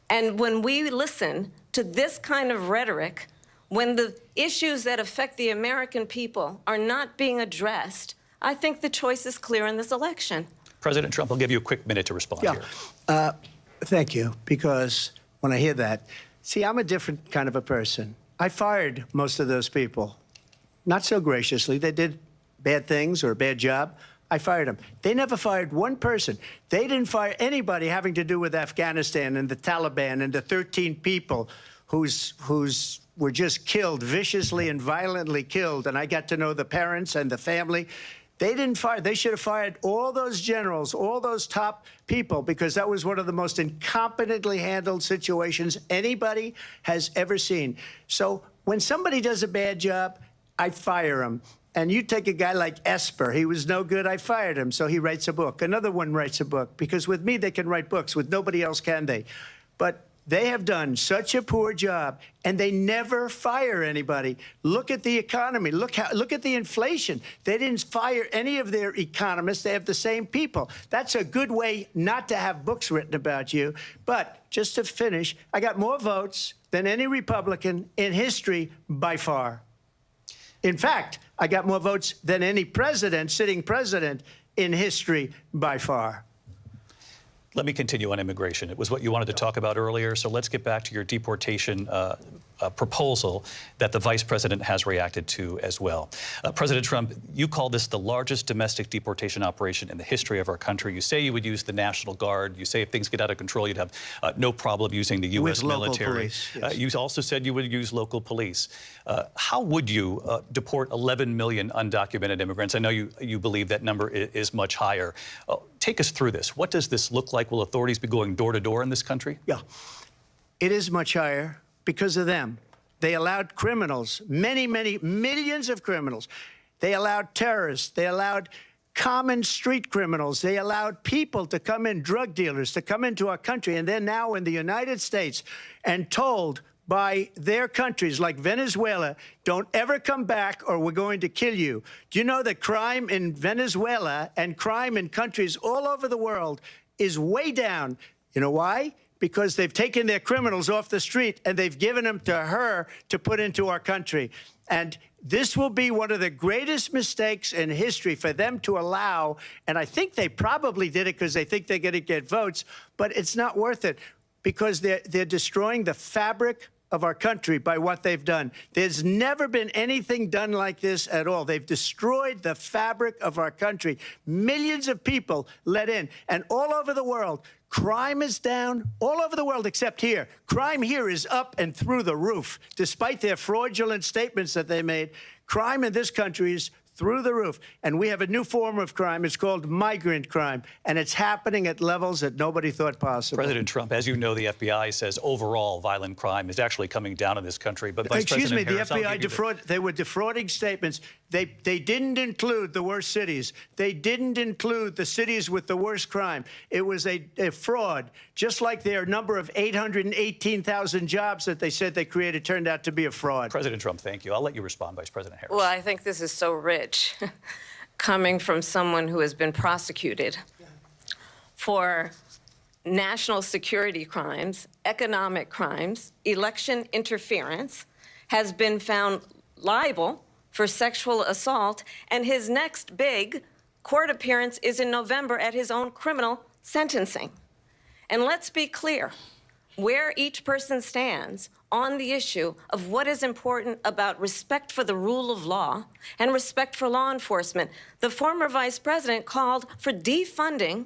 And when we listen to this kind of rhetoric, when the issues that affect the American people are not being addressed, I think the choice is clear in this election.
President Trump, I'll give you a quick minute to respond here.
Thank you, because when I hear that, see, I'm a different kind of a person. I fired most of those people. Not so graciously. They did bad things or a bad job. I fired them. They never fired one person. They didn't fire anybody having to do with Afghanistan and the Taliban and the 13 people who's were just killed, viciously and violently killed. And I got to know the parents and the family. They didn't fire. They should have fired all those generals, all those top people, because that was one of the most incompetently handled situations anybody has ever seen. So when somebody does a bad job, I fire him. And you take a guy like Esper. He was no good. I fired him. So he writes a book. Another one writes a book. Because with me, they can write books. With nobody else can they. But they have done such a poor job, and they never fire anybody. Look at the economy. Look at the inflation. They didn't fire any of their economists. They have the same people. That's a good way not to have books written about you. But just to finish, I got more votes than any Republican in history by far. In fact, I got more votes than any president, sitting president, in history by far.
Let me continue on immigration. It was what you wanted to talk about earlier, so let's get back to your deportation proposal that the vice president has reacted to as well. President Trump, you call this the largest domestic deportation operation in the history of our country. You say you would use the National Guard. You say if things get out of control, you'd have no problem using the U.S. military.
Police, yes.
You also said you would use local police. How would you deport 11 million undocumented immigrants? I know you believe that number is much higher. Take us through this. What does this look like? Will authorities be going door to door in this country?
Yeah, it is much higher because of them. They allowed criminals, many, many millions of criminals. They allowed terrorists. They allowed common street criminals. They allowed people to come in, drug dealers, to come into our country. And they're now in the United States and told by their countries like Venezuela, don't ever come back or we're going to kill you. Do you know that crime in Venezuela and crime in countries all over the world is way down? You know why? Because they've taken their criminals off the street and they've given them to her to put into our country. And this will be one of the greatest mistakes in history for them to allow. And I think they probably did it because they think they're going to get votes, but it's not worth it because they're destroying the fabric of our country by what they've done. There's never been anything done like this at all. They've destroyed the fabric of our country. Millions of people let in. And all over the world, crime is down all over the world except here. Crime here is up and through the roof. Despite their fraudulent statements that they made, crime in this country is through the roof. And we have a new form of crime. It's called migrant crime. And it's happening at levels that nobody thought possible.
President Trump, as you know, the FBI says overall violent crime is actually coming down in this country. But Vice
Excuse
President
me,
Harris,
the FBI they were defrauding statements. They didn't include the worst cities. They didn't include the cities with the worst crime. It was a fraud, just like their number of 818,000 jobs that they said they created turned out to be a fraud.
President Trump, thank you. I'll let you respond, Vice President Harris.
Well, I think this is so rich, coming from someone who has been prosecuted for national security crimes, economic crimes, election interference, has been found liable for sexual assault, and his next big court appearance is in November at his own criminal sentencing. And let's be clear where each person stands on the issue of what is important about respect for the rule of law and respect for law enforcement. The former vice president called for defunding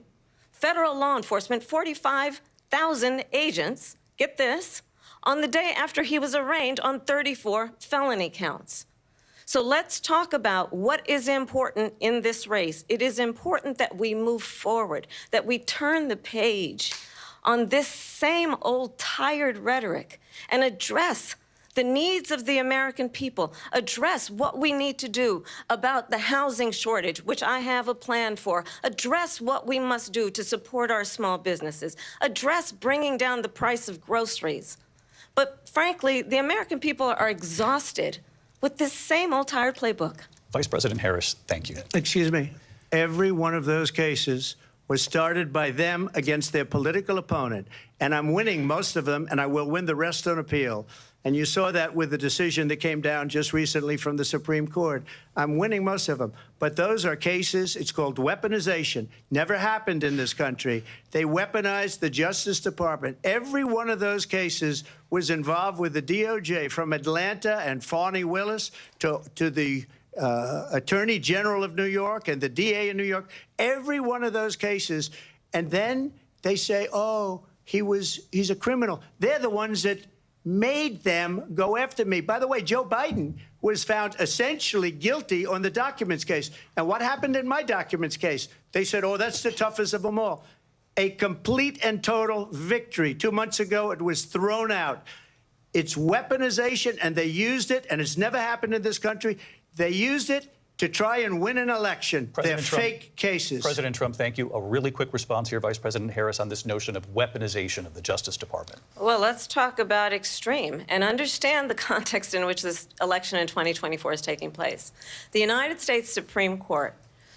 federal law enforcement, 45,000 agents, get this, on the day after he was arraigned on 34 felony counts. So let's talk about what is important in this race. It is important that we move forward, that we turn the page on this same old tired rhetoric and address the needs of the American people, address what we need to do about the housing shortage, which I have a plan for, address what we must do to support our small businesses, address bringing down the price of groceries. But frankly, the American people are exhausted with this same old tired playbook.
Vice President Harris, thank you.
Excuse me. Every one of those cases was started by them against their political opponent. And I'm winning most of them, and I will win the rest on appeal. And you saw that with the decision that came down just recently from the Supreme Court. I'm winning most of them. But those are cases, it's called weaponization. Never happened in this country. They weaponized the Justice Department. Every one of those cases was involved with the DOJ, from Atlanta and Fani Willis to the Attorney General of New York and the DA in New York. Every one of those cases. And then they say, oh, he's a criminal. They're the ones that made them go after me. By the way, Joe Biden was found essentially guilty on the documents case. And what happened in my documents case? They said, oh, that's the toughest of them all. A complete and total victory. 2 months ago, it was thrown out. It's weaponization, and they used it, and it's never happened in this country. They used it to try and win an election. They're fake cases.
President Trump, thank you. A really quick response here, Vice President Harris, on this notion of weaponization of the Justice Department.
Well, let's talk about extreme and understand the context in which this election in 2024 is taking place. The United States Supreme Court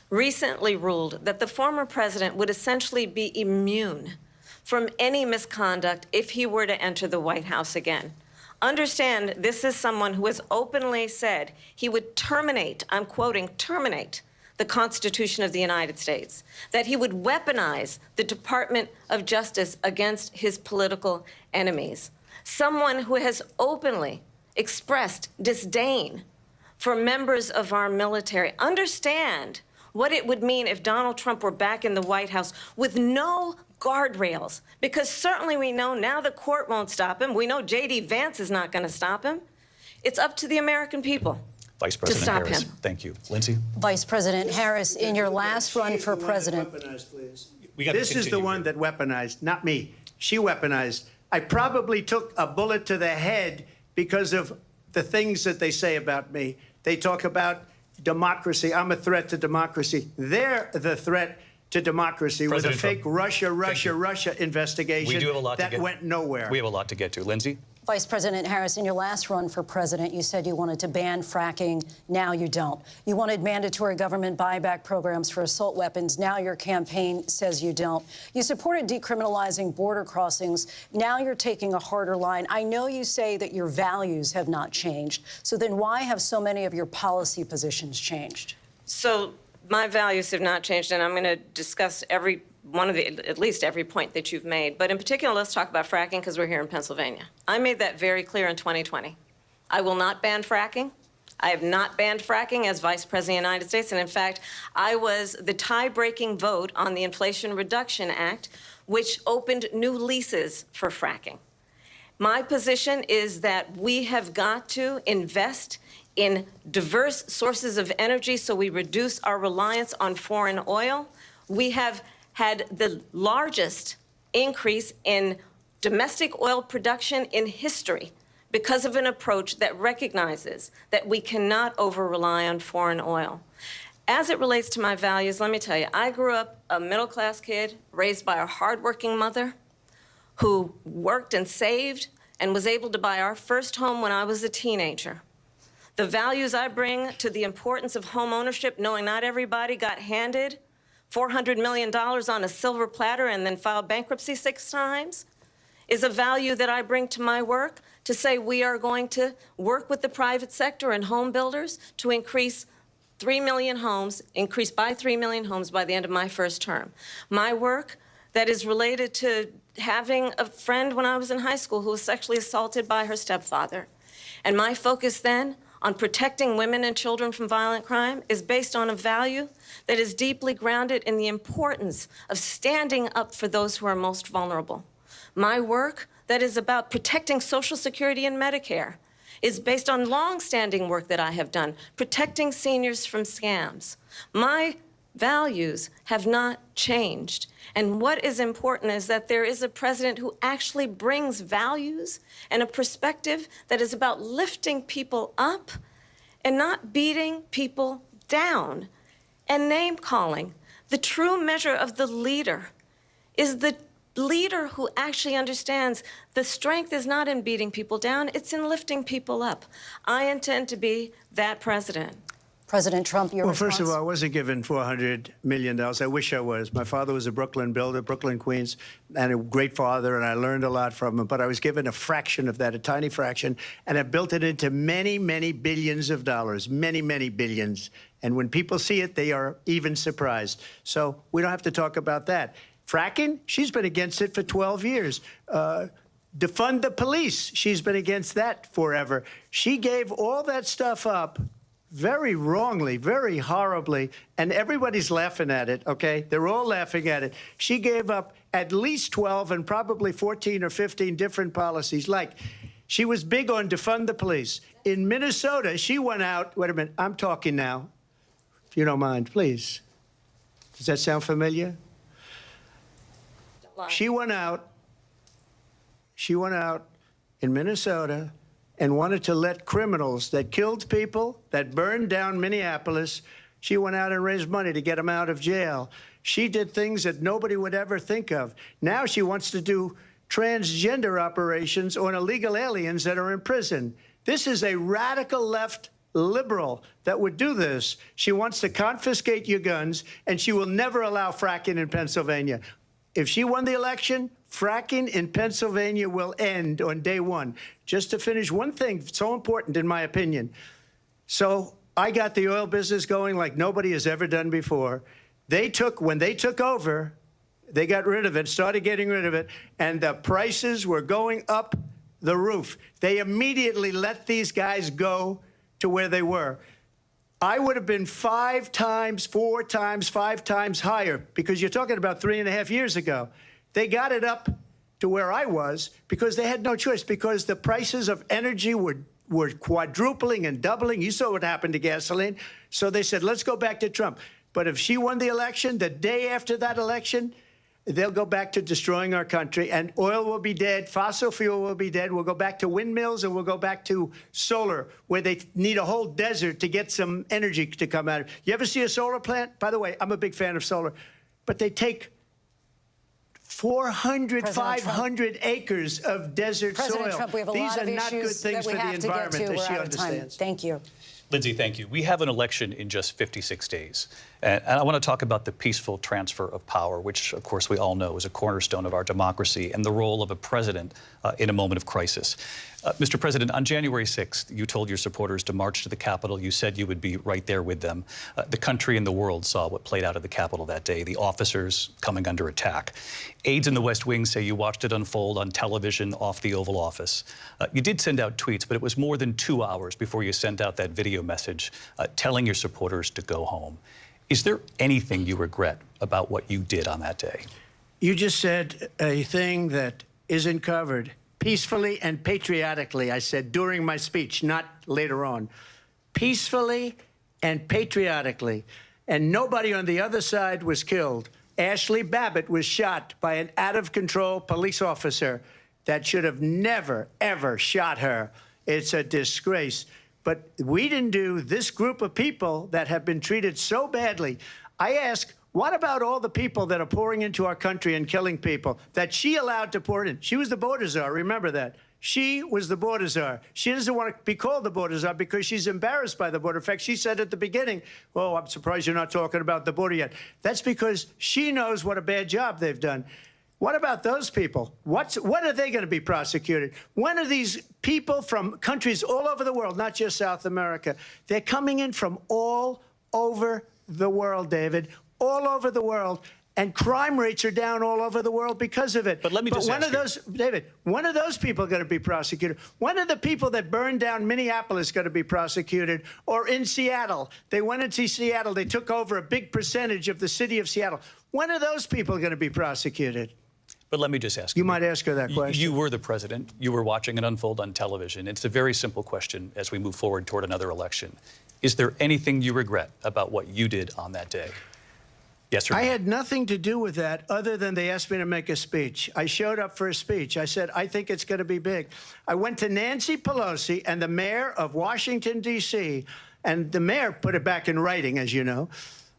recently ruled that the former president would essentially be immune from any misconduct if he were to enter the White House again. Understand, this is someone who has openly said he would terminate, I'm quoting, terminate the Constitution of the United States, that he would weaponize the Department of Justice against his political enemies. Someone who has openly expressed disdain for members of our military. Understand what it would mean if Donald Trump were back in the White House with no guardrails, because certainly we know now the court won't stop him. We know J.D. Vance is not going to stop him. It's up to the American people
Vice President
to stop
Harris,
him.
Thank you. Linsey?
Vice President Harris, in your last run for president.
This is the one that weaponized, not me. She weaponized. I probably took a bullet to the head because of the things that they say about me. They talk about democracy. I'm a threat to democracy. They're the threat to democracy with a fake Russia investigation
We do have a lot
that went nowhere.
We have a lot to get to. Linsey?
Vice President Harris, in your last run for president, you said you wanted to ban fracking. Now you don't. You wanted mandatory government buyback programs for assault weapons. Now your campaign says you don't. You supported decriminalizing border crossings. Now you're taking a harder line. I know you say that your values have not changed. So then why have so many of your policy positions changed?
So my values have not changed, and I'm going to discuss every at least every point that you've made. But in particular, let's talk about fracking because we're here in Pennsylvania. I made that very clear in 2020. I will not ban fracking. I have not banned fracking as Vice President of the United States. And in fact, I was the tie-breaking vote on the Inflation Reduction Act, which opened new leases for fracking. My position is that we have got to invest in diverse sources of energy so we reduce our reliance on foreign oil. We have had the largest increase in domestic oil production in history because of an approach that recognizes that we cannot over-rely on foreign oil. As it relates to my values, let me tell you, I grew up a middle-class kid raised by a hardworking mother who worked and saved and was able to buy our first home when I was a teenager. The values I bring to the importance of home ownership, knowing not everybody got handed $400 million on a silver platter and then filed bankruptcy 6 times, is a value that I bring to my work to say we are going to work with the private sector and home builders to increase 3 million homes, increase by 3 million homes by the end of my first term. My work that is related to having a friend when I was in high school who was sexually assaulted by her stepfather. And my focus then on protecting women and children from violent crime is based on a value that is deeply grounded in the importance of standing up for those who are most vulnerable. My work that is about protecting Social Security and Medicare is based on long-standing work that I have done, protecting seniors from scams. My values have not changed. And what is important is that there is a president who actually brings values and a perspective that is about lifting people up and not beating people down and name-calling. The true measure of the leader is the leader who actually understands the strength is not in beating people down, it's in lifting people up. I intend to be that president.
President Trump, your response?
First of all, I wasn't given $400 million. I wish I was. My father was a Brooklyn builder, Brooklyn, Queens, and a great father, and I learned a lot from him. But I was given a fraction of that, a tiny fraction, and I built it into many, many billions of dollars, many, many billions. And when people see it, they are even surprised. So we don't have to talk about that. Fracking, she's been against it for 12 years. Defund the police, she's been against that forever. She gave all that stuff up very wrongly, very horribly, and everybody's laughing at it, okay? They're all laughing at it. She gave up at least 12 and probably 14 or 15 different policies. Like, she was big on defund the police. In Minnesota, she went out, wait a minute, I'm talking now, if you don't mind, please. Does that sound familiar? She went out in Minnesota and wanted to let criminals that killed people, that burned down Minneapolis, she went out and raised money to get them out of jail. She did things that nobody would ever think of. Now she wants to do transgender operations on illegal aliens that are in prison. This is a radical left liberal that would do this. She wants to confiscate your guns, and she will never allow fracking in Pennsylvania. If she won the election, fracking in Pennsylvania will end on day one. Just to finish, one thing so important in my opinion. So I got the oil business going like nobody has ever done before. When they took over, they got rid of it, started getting rid of it, and the prices were going up the roof. They immediately let these guys go to where they were. I would have been 5 times, 4 times, 5 times higher, because you're talking about 3.5 years ago. They got it up to where I was because they had no choice, because the prices of energy were quadrupling and doubling. You saw what happened to gasoline. So they said, let's go back to Trump. But if she won the election, the day after that election, they'll go back to destroying our country, and oil will be dead, fossil fuel will be dead, we'll go back to windmills, and we'll go back to solar, where they need a whole desert to get some energy to come out of it. You ever see a solar plant? By the way, I'm a big fan of solar, but they take 400, 500 acres of desert soil.
President Trump, we have a lot of issues that we have to get to. We're out of time. Thank you.
Linsey, thank you. We have an election in just 56 days. And I want to talk about the peaceful transfer of power, which, of course, we all know is a cornerstone of our democracy, and the role of a president in a moment of crisis. Mr. President, on January 6th, you told your supporters to march to the Capitol. You said you would be right there with them. The country and the world saw what played out at the Capitol that day, the officers coming under attack. Aides in the West Wing say you watched it unfold on television off the Oval Office. You did send out tweets, but it was more than 2 hours before you sent out that video message telling your supporters to go home. Is there anything you regret about what you did on that day?
You just said a thing that isn't covered. Peacefully and patriotically, I said during my speech, not later on. Peacefully and patriotically. And nobody on the other side was killed. Ashley Babbitt was shot by an out-of-control police officer that should have never, ever shot her. It's a disgrace. But we didn't do this group of people that have been treated so badly. I ask, what about all the people that are pouring into our country and killing people that she allowed to pour in? She was the border czar, remember that. She was the border czar. She doesn't want to be called the border czar because she's embarrassed by the border. In fact, she said at the beginning, oh, I'm surprised you're not talking about the border yet. That's because she knows what a bad job they've done. What about those people? When are they going to be prosecuted? When are these people from countries all over the world, not just South America, they're coming in from all over the world, David, all over the world, and crime rates are down all over the world because of it.
But let me just
when
ask
are those, David, when are those people going to be prosecuted? When are the people that burned down Minneapolis going to be prosecuted? Or in Seattle, they went into Seattle, they took over a big percentage of the city of Seattle. When are those people going to be prosecuted?
But let me just ask you.
You might ask her that question.
You were the president. You were watching it unfold on television. It's a very simple question as we move forward toward another election. Is there anything you regret about what you did on that day? Yes or no?
I had nothing to do with that other than they asked me to make a speech. I showed up for a speech. I said, I think it's going to be big. I went to Nancy Pelosi and the mayor of Washington, D.C., and the mayor put it back in writing, as you know.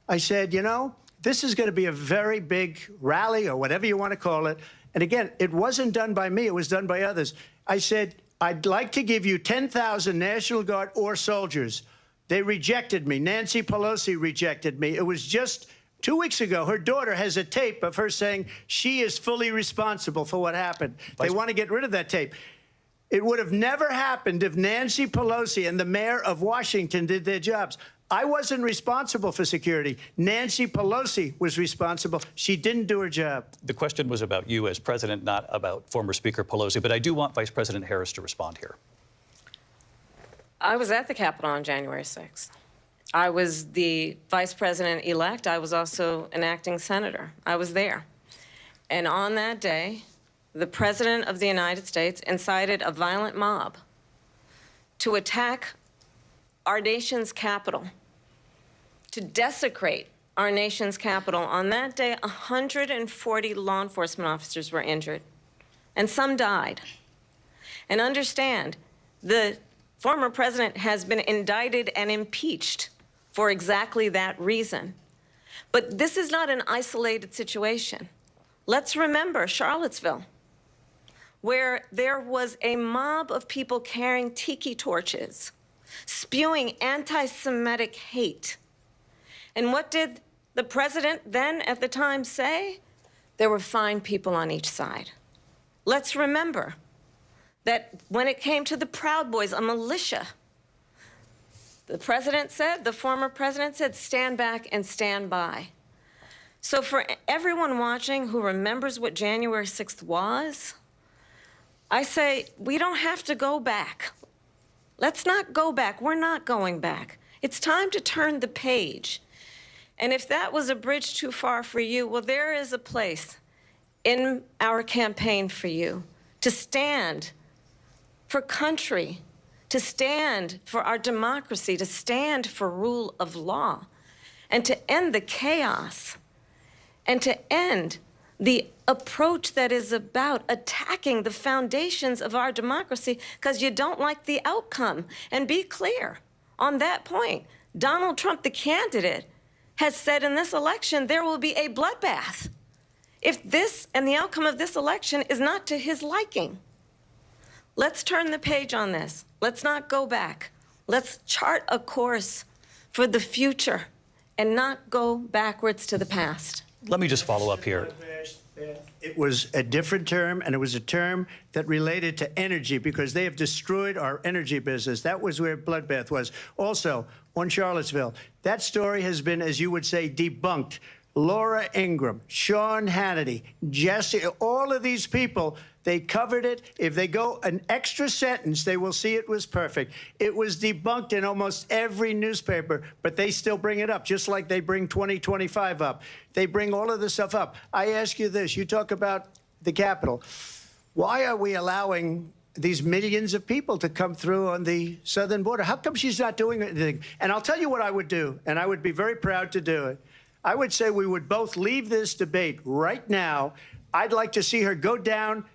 I said, you know, this is going to be a very big rally or whatever you want to call it. And again, it wasn't done by me. It was done by others. I said, I'd like to give you 10,000 National Guard or soldiers. They rejected me. Nancy Pelosi rejected me. It was just 2 weeks ago. Her daughter has a tape of her saying she is fully responsible for what happened. They want to get rid of that tape. It would have never happened if Nancy Pelosi and the mayor of Washington did their jobs. I wasn't responsible for security. Nancy Pelosi was responsible. She didn't do her job.
The question was about you as president, not about former Speaker Pelosi, but I do want Vice President Harris to respond here.
I was at the Capitol on January 6th. I was the vice president-elect. I was also an acting senator. I was there. And on that day, the President of the United States incited a violent mob to attack our nation's capital, to desecrate our nation's capital. On that day, 140 law enforcement officers were injured, and some died. And understand, the former president has been indicted and impeached for exactly that reason. But this is not an isolated situation. Let's remember Charlottesville, where there was a mob of people carrying tiki torches, spewing anti-Semitic hate. And what did the president then at the time say? There were fine people on each side. Let's remember that when it came to the Proud Boys, a militia, the president said, the former president said, stand back and stand by. So for everyone watching who remembers what January 6th was, I say we don't have to go back. Let's not go back. We're not going back. It's time to turn the page. And if that was a bridge too far for you, well, there is a place in our campaign for you to stand for country, to stand for our democracy, to stand for rule of law, and to end the chaos, and to end the approach that is about attacking the foundations of our democracy because you don't like the outcome. And be clear on that point. Donald Trump, the candidate, has said in this election there will be a bloodbath if this and the outcome of this election is not to his liking. Let's turn the page on this. Let's not go back. Let's chart a course for the future and not go backwards to the past.
Let me just follow up here.
It was a different term, and it was a term that related to energy because they have destroyed our energy business. That was where bloodbath was. Also, on Charlottesville, that story has been, as you would say, debunked. Laura Ingraham, Sean Hannity, Jesse, all of these people, they covered it. If they go an extra sentence, they will see it was perfect. It was debunked in almost every newspaper, but they still bring it up, just like they bring 2025 up. They bring all of this stuff up. I ask you this. You talk about the Capitol. Why are we allowing these millions of people to come through on the southern border? How come she's not doing anything? And I'll tell you what I would do, and I would be very proud to do it. I would say we would both leave this debate right now. I'd like to see her go down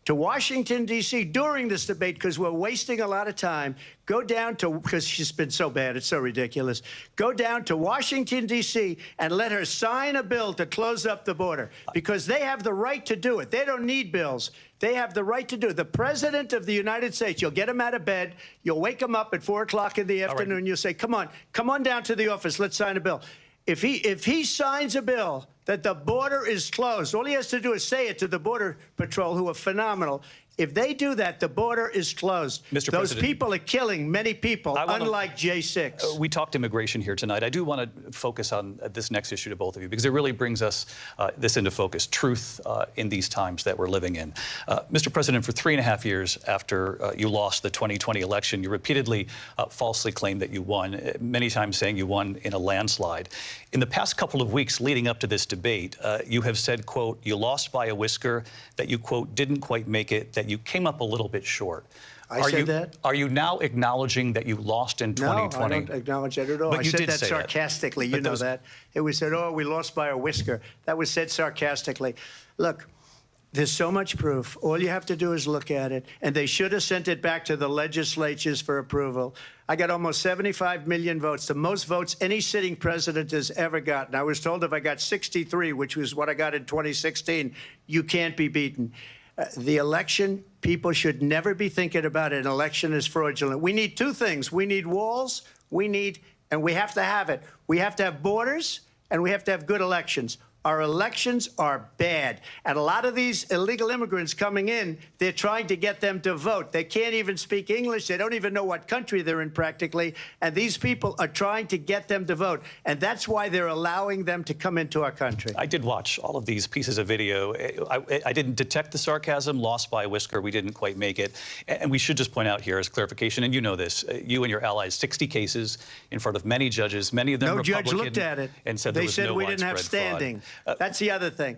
to Washington, D.C. during this debate because we're wasting a lot of time. Go down to, because she's been so bad, it's so ridiculous. Go down to Washington, D.C. and let her sign a bill to close up the border because they have the right to do it. They don't need bills. They have the right to do it. The President of the United States, you'll get him out of bed. You'll wake him up at 4 o'clock in the afternoon. You'll say, come on down to the office. Let's sign a bill. If he signs a bill that the border is closed, all he has to do is say it to the Border Patrol, who are phenomenal. If they do that, the border is closed.
Mr.
Those
President,
people are killing many people, unlike J6.
We talked immigration here tonight. I do want to focus on this next issue to both of you because it really brings us this into focus, truth in these times that we're living in. Mr. President, for 3.5 years after you lost the 2020 election, you repeatedly falsely claimed that you won, many times saying you won in a landslide. In the past couple of weeks leading up to this debate, you have said, quote, you lost by a whisker, that you, quote, didn't quite make it, that you came up a little bit short.
I said that?
Are you now acknowledging that you lost in 2020?
No, I don't acknowledge that at all.
But
I
you
said
did
that
say
sarcastically.
That.
You know that. It was said, oh, we lost by a whisker. That was said sarcastically. Look, there's so much proof. All you have to do is look at it. And they should have sent it back to the legislatures for approval. I got almost 75 million votes, the most votes any sitting president has ever gotten. I was told if I got 63, which was what I got in 2016, you can't be beaten. The election, people should never be thinking about it. An election is fraudulent. We need two things. We need walls, and we have to have it. We have to have borders, and we have to have good elections. Our elections are bad. And a lot of these illegal immigrants coming in, they're trying to get them to vote. They can't even speak English. They don't even know what country they're in practically. And these people are trying to get them to vote. And that's why they're allowing them to come into our country.
I did watch all of these pieces of video. I didn't detect the sarcasm, lost by a whisker. We didn't quite make it. And we should just point out here as clarification, and you know this, you and your allies, 60 cases in front of many judges, many of them Republican.
No judge looked at it.
And said
they
there was
said
no
we didn't have
widespread
standing.
fraud.
That's the other thing.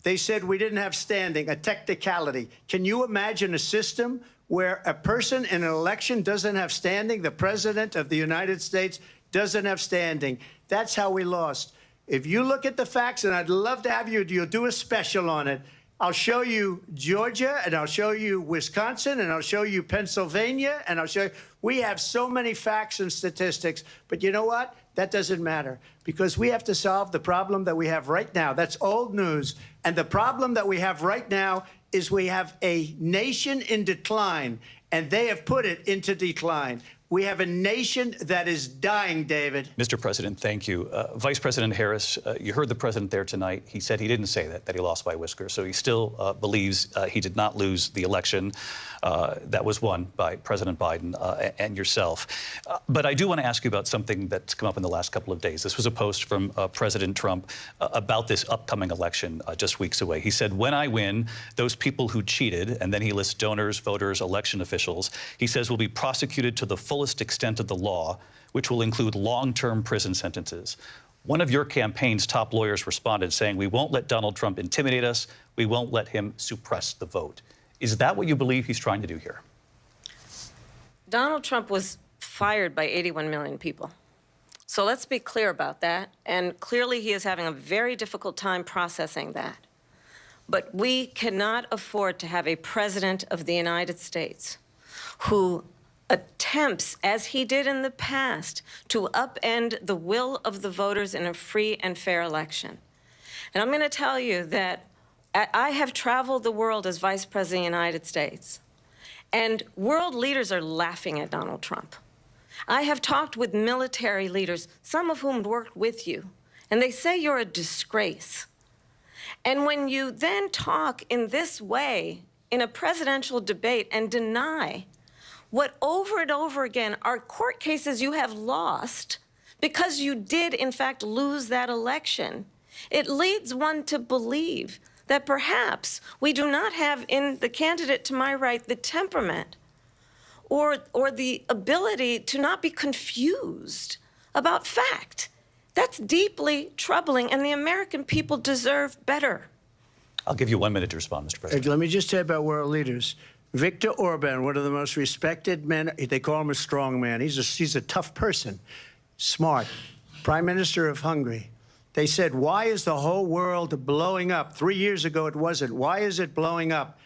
They said we didn't have standing, a technicality. Can you imagine a system where a person in an election doesn't have standing? The President of the United States doesn't have standing. That's how we lost. If you look at the facts, and I'd love to have you'll do a special on it. I'll show you Georgia, and I'll show you Wisconsin, and I'll show you Pennsylvania, and I'll show you. We have so many facts and statistics, but you know what? That doesn't matter because we have to solve the problem that we have right now. That's old news. And the problem that we have right now is we have a nation in decline, and they have put it into decline. We have a nation that is dying, David.
Mr. President, thank you. Vice President Harris, you heard the president there tonight. He said he didn't say that he lost by a whisker. So he still believes he did not lose the election that was won by President Biden and yourself. But I do want to ask you about something that's come up in the last couple of days. This was a post from President Trump about this upcoming election just weeks away. He said, when I win, those people who cheated, and then he lists donors, voters, election officials, he says will be prosecuted to the fullest extent of the law, which will include long-term prison sentences. One of your campaign's top lawyers responded saying, we won't let Donald Trump intimidate us. We won't let him suppress the vote. Is that what you believe he's trying to do here?
Donald Trump was fired by 81 million people. So let's be clear about that. And clearly he is having a very difficult time processing that. But we cannot afford to have a president of the United States who attempts, as he did in the past, to upend the will of the voters in a free and fair election. And I'm going to tell you that I have traveled the world as Vice President of the United States, and world leaders are laughing at Donald Trump I have talked with military leaders, some of whom worked with you, and they say you're a disgrace. And when you then talk in this way in a presidential debate and deny what over and over again are court cases you have lost because you did, in fact, lose that election, it leads one to believe that perhaps we do not have in the candidate to my right the temperament or the ability to not be confused about fact. That's deeply troubling, and the American people deserve better.
I'll give you 1 minute to respond, Mr. President.
Let me just say about world leaders. Viktor Orban, one of the most respected men, they call him a strong man. He's a tough person, smart. Prime Minister of Hungary. They said, why is the whole world blowing up? 3 years ago, it wasn't. Why is it blowing up?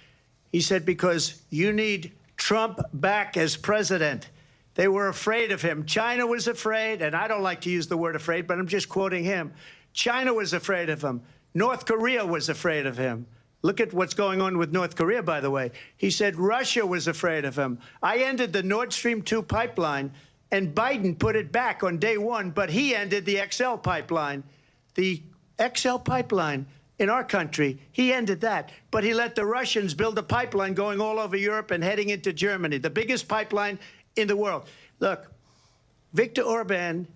He said, because you need Trump back as president. They were afraid of him. China was afraid, and I don't like to use the word afraid, but I'm just quoting him. China was afraid of him. North Korea was afraid of him. Look at what's going on with North Korea, by the way. He said Russia was afraid of him. I ended the Nord Stream 2 pipeline, and Biden put it back on day one, but he ended the XL pipeline. The XL pipeline in our country, he ended that. But he let the Russians build a pipeline going all over Europe and heading into Germany, the biggest pipeline in the world. Look, Viktor Orban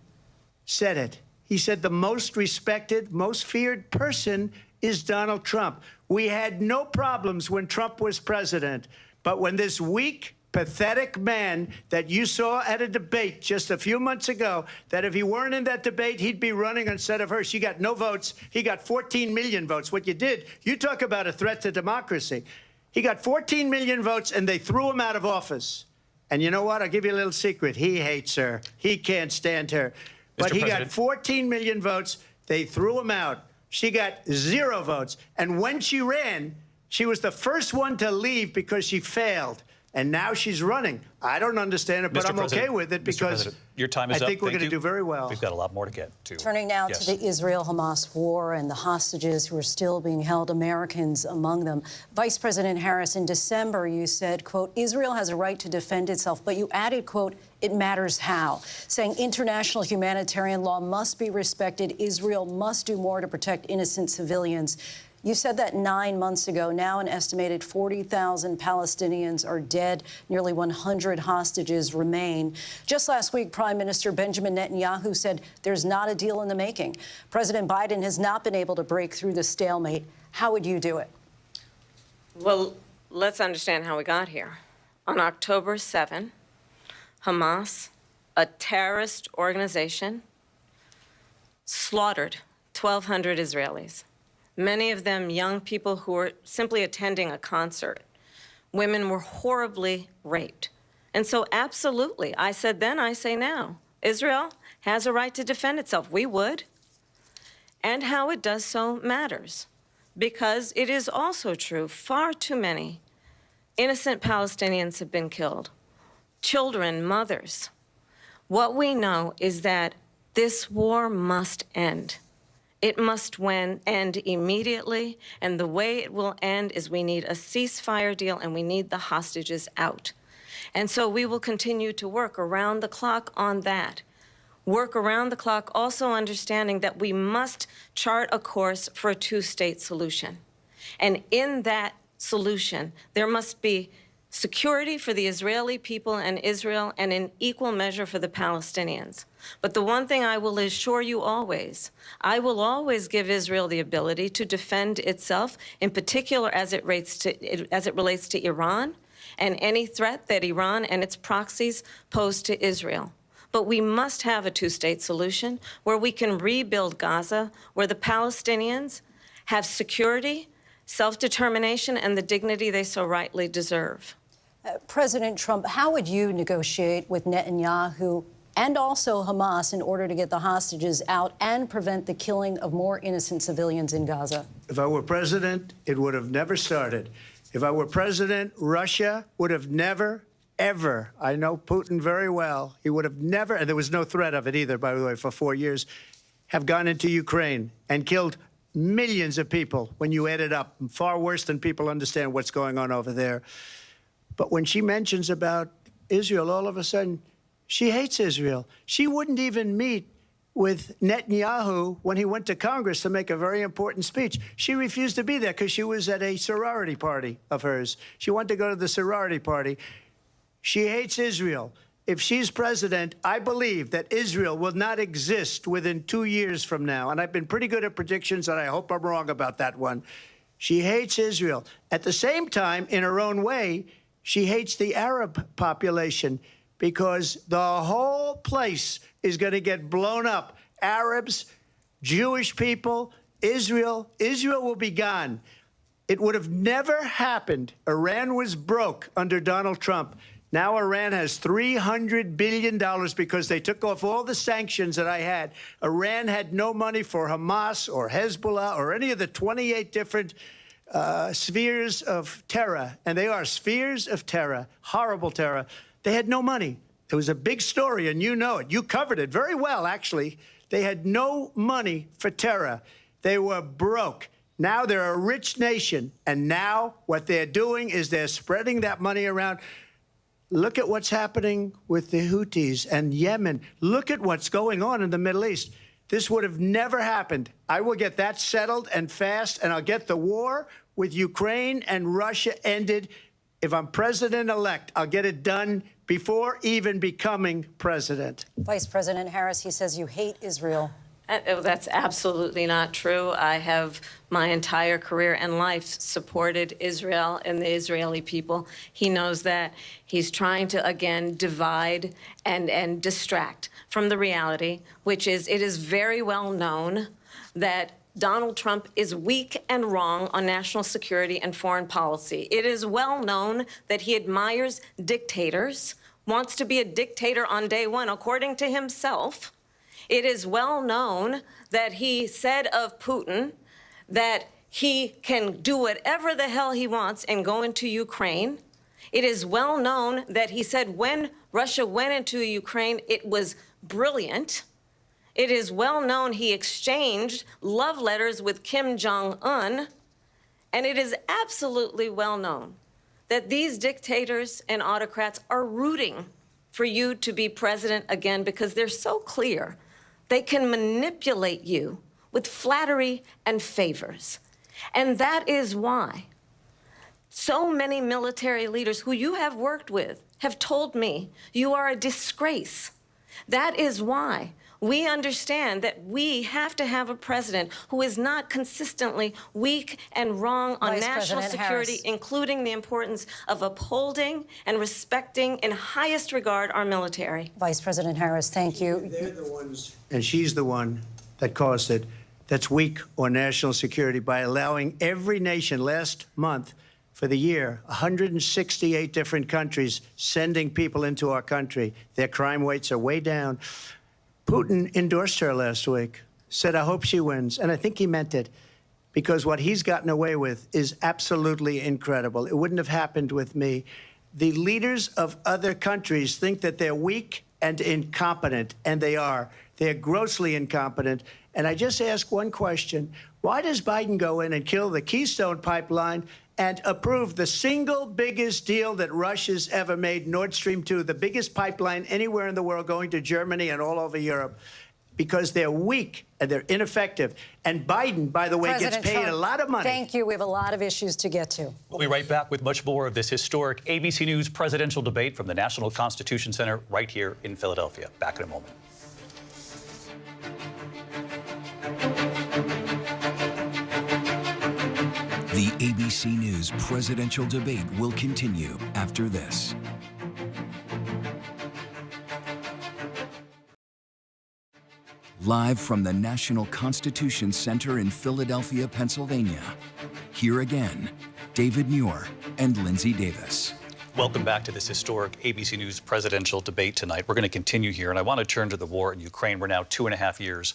said it. He said the most respected, most feared person is Donald Trump. We had no problems when Trump was president. But when this weak, pathetic man that you saw at a debate just a few months ago, that if he weren't in that debate, he'd be running instead of her. She got no votes. He got 14 million votes. What you did, you talk about a threat to democracy. He got 14 million votes, and they threw him out of office. And you know what? I'll give you a little secret. He hates her. He can't stand her. But he got 14 million votes. They threw him out. She got 0 votes. And when she ran, she was the first one to leave because she failed. And now she's running. I don't understand it, but I'm okay with it because
your time is up.
I think we're going to do very well.
We've got a lot more to get to.
Turning now to the Israel-Hamas war and the hostages who are still being held, Americans among them. Vice President Harris, in December, you said, quote, Israel has a right to defend itself, but you added, quote, it matters how, saying international humanitarian law must be respected. Israel must do more to protect innocent civilians. You said that 9 months ago. Now an estimated 40,000 Palestinians are dead. Nearly 100 hostages remain. Just last week, Prime Minister Benjamin Netanyahu said there's not a deal in the making. President Biden has not been able to break through the stalemate. How would you do it?
Well, let's understand how we got here. On October 7, Hamas, a terrorist organization, slaughtered 1,200 Israelis. Many of them young people who were simply attending a concert. Women were horribly raped. And so absolutely, I said then, I say now, Israel has a right to defend itself. We would. And how it does so matters. Because it is also true, far too many innocent Palestinians have been killed. Children, mothers. What we know is that this war must end. It must end immediately, and the way it will end is we need a ceasefire deal and we need the hostages out. And so we will continue to work around the clock on that. Work around the clock, also understanding that we must chart a course for a two-state solution. And in that solution, there must be security for the Israeli people and Israel, and in equal measure for the Palestinians. But the one thing I will assure you always, I will always give Israel the ability to defend itself, in particular as it relates to Iran and any threat that Iran and its proxies pose to Israel. But we must have a two-state solution where we can rebuild Gaza, where the Palestinians have security, self-determination, and the dignity they so rightly deserve.
President Trump, how would you negotiate with Netanyahu and also Hamas in order to get the hostages out and prevent the killing of more innocent civilians in Gaza?
If I were president, it would have never started. If I were president, Russia would have never, ever, I know Putin very well, he would have never, and there was no threat of it either, by the way, for 4 years, have gone into Ukraine and killed millions of people when you add it up, far worse than people understand what's going on over there. But when she mentions about Israel, all of a sudden, She hates Israel. She wouldn't even meet with Netanyahu when he went to Congress to make a very important speech. She refused to be there because she was at a sorority party of hers. She wanted to go to the sorority party. She hates Israel. If she's president, I believe that Israel will not exist within 2 years from now. And I've been pretty good at predictions, and I hope I'm wrong about that one. She hates Israel. At the same time, in her own way, she hates the Arab population because the whole place is going to get blown up. Arabs, Jewish people, Israel. Israel will be gone. It would have never happened. Iran was broke under Donald Trump. Now Iran has $300 billion because they took off all the sanctions that I had. Iran had no money for Hamas or Hezbollah or any of the 28 different spheres of terror. And they are spheres of terror, horrible terror. They had no money. It was a big story, and you know it. You covered it very well, actually. They had no money for terror. They were broke. Now they're a rich nation, and now what they're doing is they're spreading that money around. Look at what's happening with the Houthis and Yemen. Look at what's going on in the Middle East. This would have never happened. I will get that settled and fast, and I'll get the war with Ukraine and Russia ended. If I'm president-elect, I'll get it done before even becoming president.
Vice President Harris, he says you hate Israel.
That's absolutely not true. I have my entire career and life supported Israel and the Israeli people. He knows that. He's trying to, again, divide and distract from the reality, which is it is very well known that Donald Trump is weak and wrong on national security and foreign policy. It is well known that he admires dictators, wants to be a dictator on day one, according to himself. It is well known that he said of Putin that he can do whatever the hell he wants and go into Ukraine. It is well known that he said when Russia went into Ukraine, it was brilliant. It is well known he exchanged love letters with Kim Jong-un. And it is absolutely well known that these dictators and autocrats are rooting for you to be president again because they're so clear. They can manipulate you with flattery and favors. And that is why so many military leaders who you have worked with have told me you are a disgrace. That is why we understand that we have to have a president who is not consistently weak and wrong on
Vice
national
President
security,
Harris.
including the importance of upholding and respecting in highest regard our military.
Vice President Harris, thank you.
They're the ones, and she's the one that caused it, that's weak on national security by allowing every nation last month for the year, 168 different countries sending people into our country. Their crime rates are way down. Putin endorsed her last week, said, I hope she wins. And I think he meant it, because what he's gotten away with is absolutely incredible. It wouldn't have happened with me. The leaders of other countries think that they're weak and incompetent, and they are. They're grossly incompetent. And I just ask one question. Why does Biden go in and kill the Keystone Pipeline and approve the single biggest deal that Russia's ever made, Nord Stream 2, the biggest pipeline anywhere in the world going to Germany and all over Europe? Because they're weak and they're ineffective. And Biden, by the way,
President
gets paid
Trump,
a lot of money.
Thank you. We have a lot of issues to get to.
We'll be right back with much more of this historic ABC News presidential debate from the National Constitution Center right here in Philadelphia. Back in a moment.
The ABC News presidential debate will continue after this. Live from the National Constitution Center in Philadelphia, Pennsylvania. Here again, David Muir and Linsey Davis.
Welcome back to this historic ABC News presidential debate tonight. We're going to continue here, and I want to turn to the war in Ukraine. We're now 2.5 years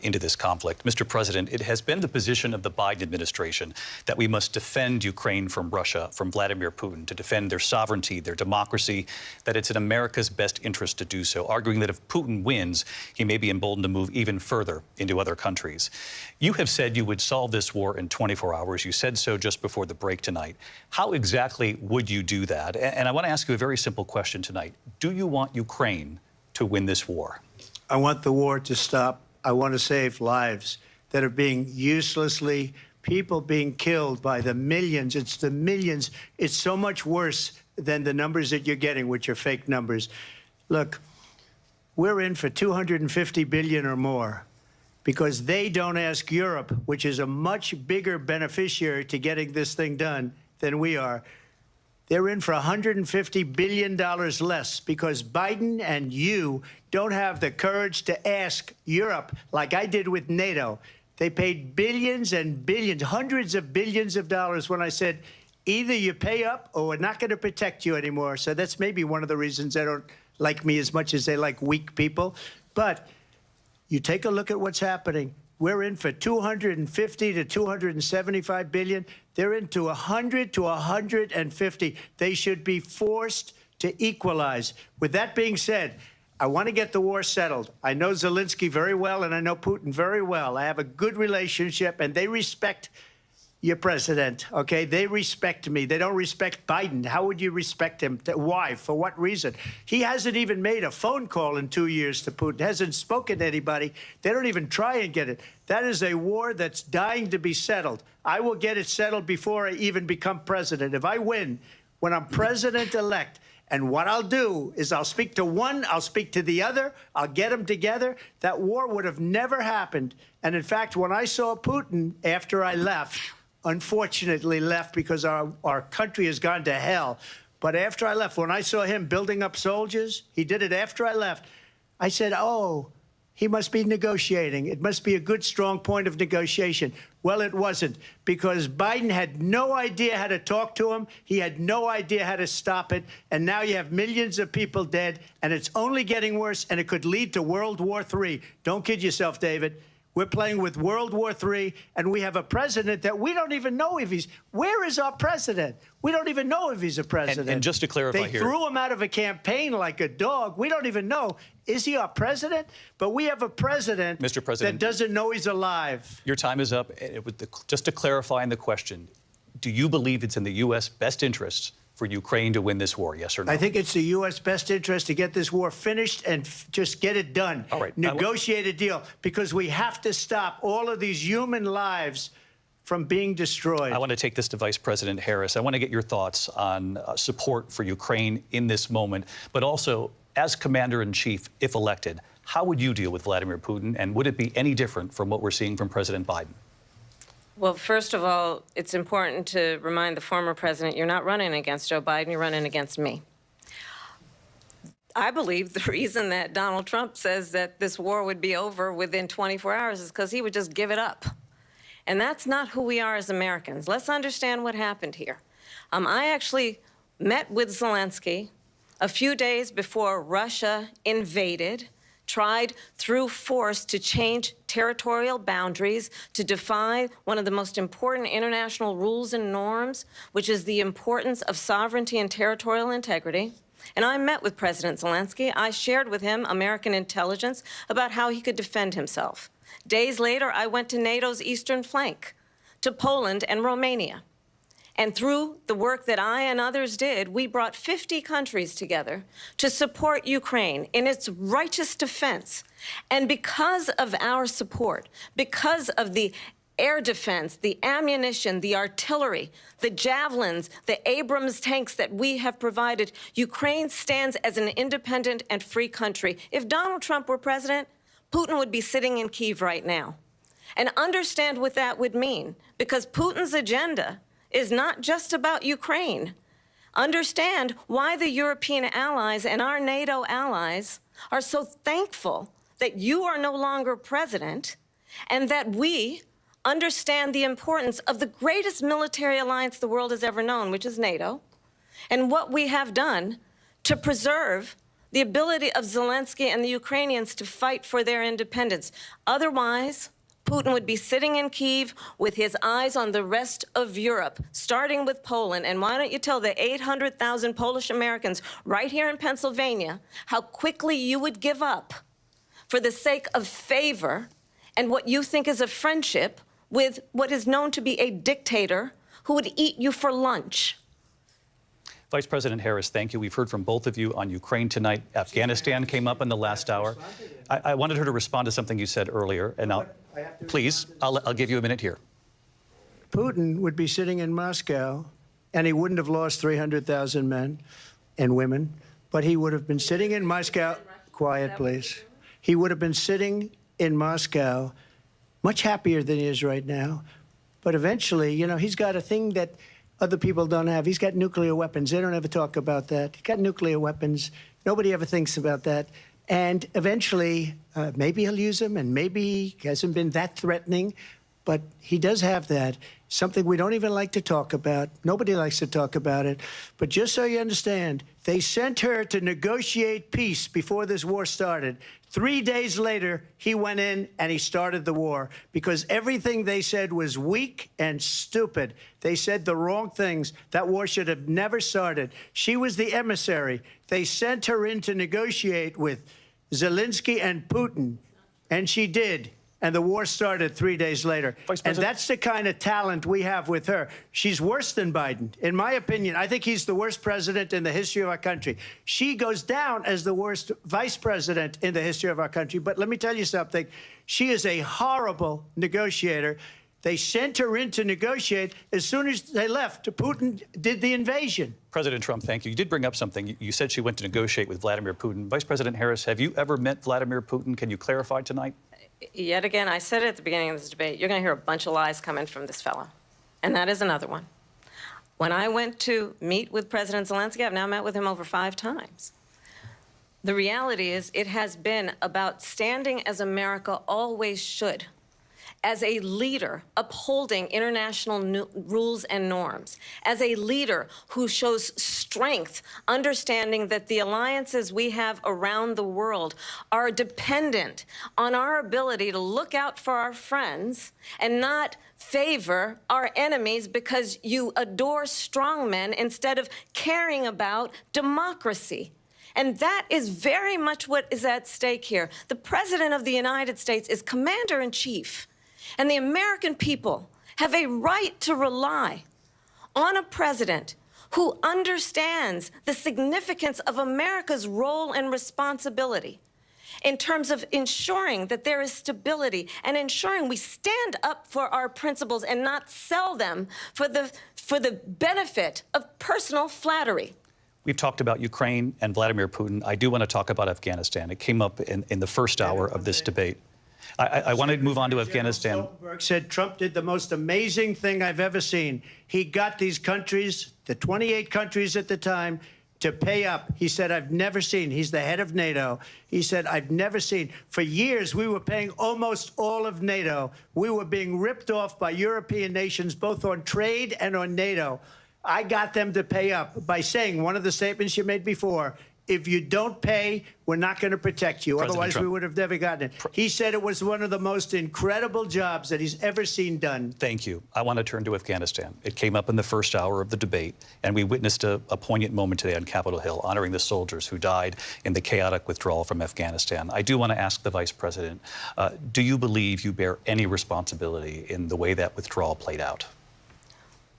into this conflict. Mr. President, it has been the position of the Biden administration that we must defend Ukraine from Russia, from Vladimir Putin, to defend their sovereignty, their democracy, that it's in America's best interest to do so, arguing that if Putin wins, he may be emboldened to move even further into other countries. You have said you would solve this war in 24 hours. You said so just before the break tonight. How exactly would you do that? And I want to ask you a very simple question tonight. Do you want Ukraine to win this war?
I want the war to stop. I want to save lives that are being uselessly, people being killed by the millions. It's the millions. It's so much worse than the numbers that you're getting, which are fake numbers. Look, we're in for 250 billion or more because they don't ask Europe, which is a much bigger beneficiary to getting this thing done than we are. They're in for $150 billion less because Biden and you don't have the courage to ask Europe like I did with NATO. They paid billions and billions, hundreds of billions of dollars when I said, either you pay up or we're not going to protect you anymore. So that's maybe one of the reasons they don't like me as much as they like weak people. But you take a look at what's happening. We're in for 250 to 275 billion. They're into 100 to 150. They should be forced to equalize. With that being said, I want to get the war settled. I know Zelensky very well, and I know Putin very well. I have a good relationship, and they respect your president, okay? They respect me. They don't respect Biden. How would you respect him? Why? For what reason? He hasn't even made a phone call in 2 years to Putin, hasn't spoken to anybody. They don't even try and get it. That is a war that's dying to be settled. I will get it settled before I even become president. If I win, when I'm president-elect, and what I'll do is I'll speak to one, I'll speak to the other, I'll get them together. That war would have never happened. And in fact, when I saw Putin after I left, unfortunately left because our country has gone to hell. But after I left, when I saw him building up soldiers, he did it after I left, I said, oh, he must be negotiating. It must be a good, strong point of negotiation. Well, it wasn't, because Biden had no idea how to talk to him. He had no idea how to stop it. And now you have millions of people dead, and it's only getting worse, and it could lead to World War III. Don't kid yourself, David. We're playing with World War III, and we have a president that we don't even know if he's... Where is our president? We don't even know if he's a president.
And just to clarify
they
here...
They threw him out of a campaign like a dog. We don't even know. Is he our president? But we have a president,
Mr. President,
that doesn't know he's alive.
Your time is up. Just to clarify in the question, do you believe it's in the U.S. best interests for Ukraine to win this war, yes or no?
I think it's the U.S. best interest to get this war finished and just get it done.
All right.
Negotiate a deal, because we have to stop all of these human lives from being destroyed.
I want to take this to Vice President Harris. I want to get your thoughts on support for Ukraine in this moment, but also, as Commander-in-Chief, if elected, how would you deal with Vladimir Putin, and would it be any different from what we're seeing from President Biden?
Well, first of all, it's important to remind the former president you're not running against Joe Biden, you're running against me. I believe the reason that Donald Trump says that this war would be over within 24 hours is because he would just give it up. And that's not who we are as Americans. Let's understand what happened here. I actually met with Zelensky a few days before Russia invaded, tried through force to change territorial boundaries, to defy one of the most important international rules and norms, which is the importance of sovereignty and territorial integrity. And I met with President Zelensky. I shared with him American intelligence about how he could defend himself. Days later, I went to NATO's eastern flank, to Poland and Romania. And through the work that I and others did, we brought 50 countries together to support Ukraine in its righteous defense. And because of our support, because of the air defense, the ammunition, the artillery, the javelins, the Abrams tanks that we have provided, Ukraine stands as an independent and free country. If Donald Trump were president, Putin would be sitting in Kyiv right now. And understand what that would mean, because Putin's agenda is not just about Ukraine. Understand why the European allies and our NATO allies are so thankful that you are no longer president, and that we understand the importance of the greatest military alliance the world has ever known, which is NATO, and what we have done to preserve the ability of Zelensky and the Ukrainians to fight for their independence. Otherwise, Putin would be sitting in Kyiv with his eyes on the rest of Europe, starting with Poland. And why don't you tell the 800,000 Polish Americans right here in Pennsylvania how quickly you would give up for the sake of favor and what you think is a friendship with what is known to be a dictator who would eat you for lunch.
Vice President Harris, thank you. We've heard from both of you on Ukraine tonight. Afghanistan came up in the last hour. I wanted her to respond to something you said earlier, and please, I'll give you a minute here.
Putin would be sitting in Moscow, and he wouldn't have lost 300,000 men and women, but he would have been sitting in Moscow. Quiet, please. He would have been sitting in Moscow, much happier than he is right now. But eventually, you know, he's got a thing that other people don't have. He's got nuclear weapons. They don't ever talk about that. He's got nuclear weapons. Nobody ever thinks about that. And eventually, maybe he'll use them, and maybe he hasn't been that threatening. But he does have that, something we don't even like to talk about. Nobody likes to talk about it. But just so you understand, they sent her to negotiate peace before this war started. 3 days later, he went in and he started the war because everything they said was weak and stupid. They said the wrong things. That war should have never started. She was the emissary. They sent her in to negotiate with Zelensky and Putin, and she did. And the war started 3 days later. And that's the kind of talent we have with her. She's worse than Biden. In my opinion, I think he's the worst president in the history of our country. She goes down as the worst vice president in the history of our country. But let me tell you something. She is a horrible negotiator. They sent her in to negotiate. As soon as they left, Putin did the invasion.
President Trump, thank you. You did bring up something. You said she went to negotiate with Vladimir Putin. Vice President Harris, have you ever met Vladimir Putin? Can you clarify tonight?
Yet again, I said it at the beginning of this debate, you're going to hear a bunch of lies coming from this fellow. And that is another one. When I went to meet with President Zelensky, I've now met with him over 5 times. The reality is it has been about standing as America always should, as a leader upholding international rules and norms, as a leader who shows strength, understanding that the alliances we have around the world are dependent on our ability to look out for our friends and not favor our enemies because you adore strongmen instead of caring about democracy. And that is very much what is at stake here. The President of the United States is commander-in-chief. And the American people have a right to rely on a president who understands the significance of America's role and responsibility in terms of ensuring that there is stability and ensuring we stand up for our principles and not sell them for the benefit of personal flattery.
We've talked about Ukraine and Vladimir Putin. I do want to talk about Afghanistan. It came up in the first hour of this debate. I want to move on to Afghanistan.
Stoltenberg said Trump did the most amazing thing I've ever seen. He got these countries, the 28 countries at the time, to pay up. He said, I've never seen. He's the head of NATO. He said, I've never seen. For years, we were paying almost all of NATO. We were being ripped off by European nations, both on trade and on NATO. I got them to pay up by saying one of the statements you made before, if you don't pay, we're not going to protect you.
President
Otherwise,
Trump.
we would have never gotten it. He said it was one of the most incredible jobs that he's ever seen done.
Thank you. I want to turn to Afghanistan. It came up in the first hour of the debate, and we witnessed a poignant moment today on Capitol Hill, honoring the soldiers who died in the chaotic withdrawal from Afghanistan. I do want to ask the Vice President, do you believe you bear any responsibility in the way that withdrawal played out?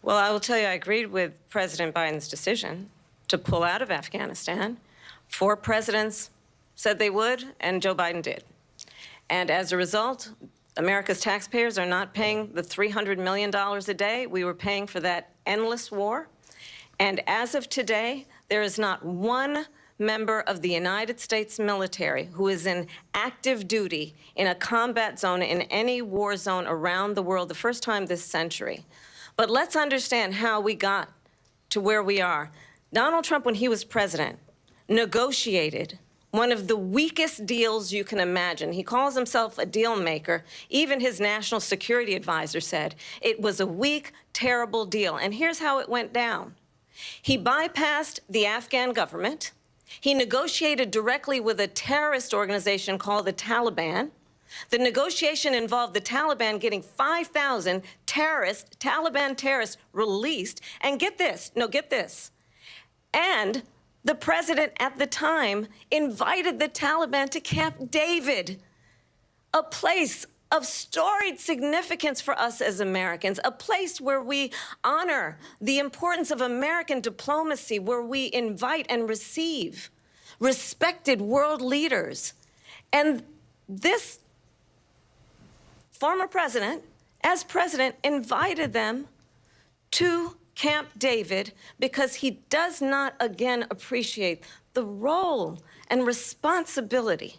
Well, I will tell you, I agreed with President Biden's decision to pull out of Afghanistan. 4 presidents said they would, and Joe Biden did. And as a result, America's taxpayers are not paying the $300 million a day we were paying for that endless war. And as of today, there is not one member of the United States military who is in active duty in a combat zone in any war zone around the world, the first time this century. But let's understand how we got to where we are. Donald Trump, when he was president, negotiated one of the weakest deals you can imagine. He calls himself a deal maker. Even his national security advisor said it was a weak, terrible deal. And here's how it went down. He bypassed the Afghan government. He negotiated directly with a terrorist organization called the Taliban. The negotiation involved the Taliban getting 5,000 Taliban terrorists released. And get this, and the president at the time invited the Taliban to Camp David, a place of storied significance for us as Americans, a place where we honor the importance of American diplomacy, where we invite and receive respected world leaders. And this former president, as president, invited them to Camp David because he does not again appreciate the role and responsibility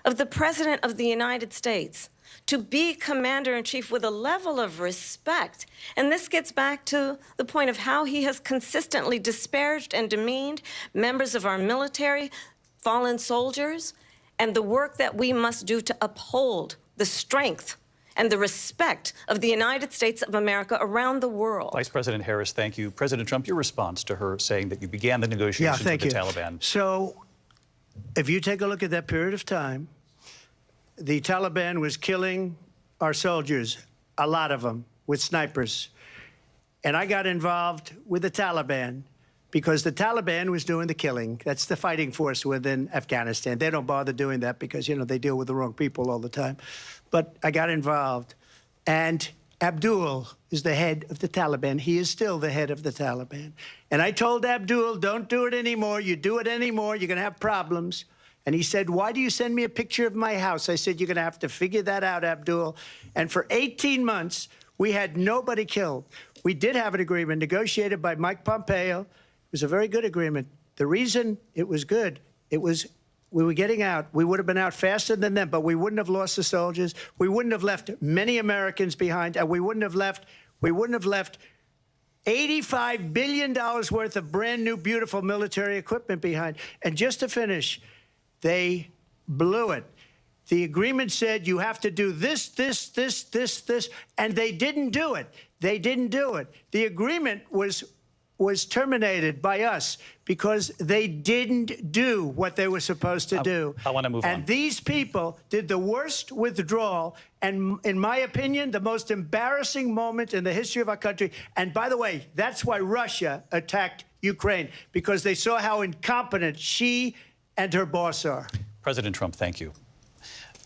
of the President of the United States to be commander-in-chief with a level of respect. And this gets back to the point of how he has consistently disparaged and demeaned members of our military, fallen soldiers, and the work that we must do to uphold the strength and the respect of the United States of America around the world.
Vice President Harris, thank you. President Trump, your response to her saying that you began the negotiations with the Taliban.
So if you take a look at that period of time, the Taliban was killing our soldiers, a lot of them, with snipers. And I got involved with the Taliban because the Taliban was doing the killing. That's the fighting force within Afghanistan. They don't bother doing that because, you know, they deal with the wrong people all the time. But I got involved. And Abdul is the head of the Taliban. He is still the head of the Taliban. And I told Abdul, don't do it anymore. You do it anymore, you're going to have problems. And he said, why do you send me a picture of my house? I said, you're going to have to figure that out, Abdul. And for 18 months, we had nobody killed. We did have an agreement negotiated by Mike Pompeo. It was a very good agreement. The reason it was good, it was we were getting out. We would have been out faster than them, but we wouldn't have lost the soldiers. We wouldn't have left many Americans behind, and we wouldn't have left $85 billion worth of brand new, beautiful military equipment behind. And just to finish, they blew it. The agreement said you have to do this, this, this, this, this, and they didn't do it. They didn't do it. The agreement was terminated by us because they didn't do what they were supposed to do.
I want to move on.
And these people did the worst withdrawal and, in my opinion, the most embarrassing moment in the history of our country. And by the way, that's why Russia attacked Ukraine, because they saw how incompetent she and her boss are.
President Trump, thank you.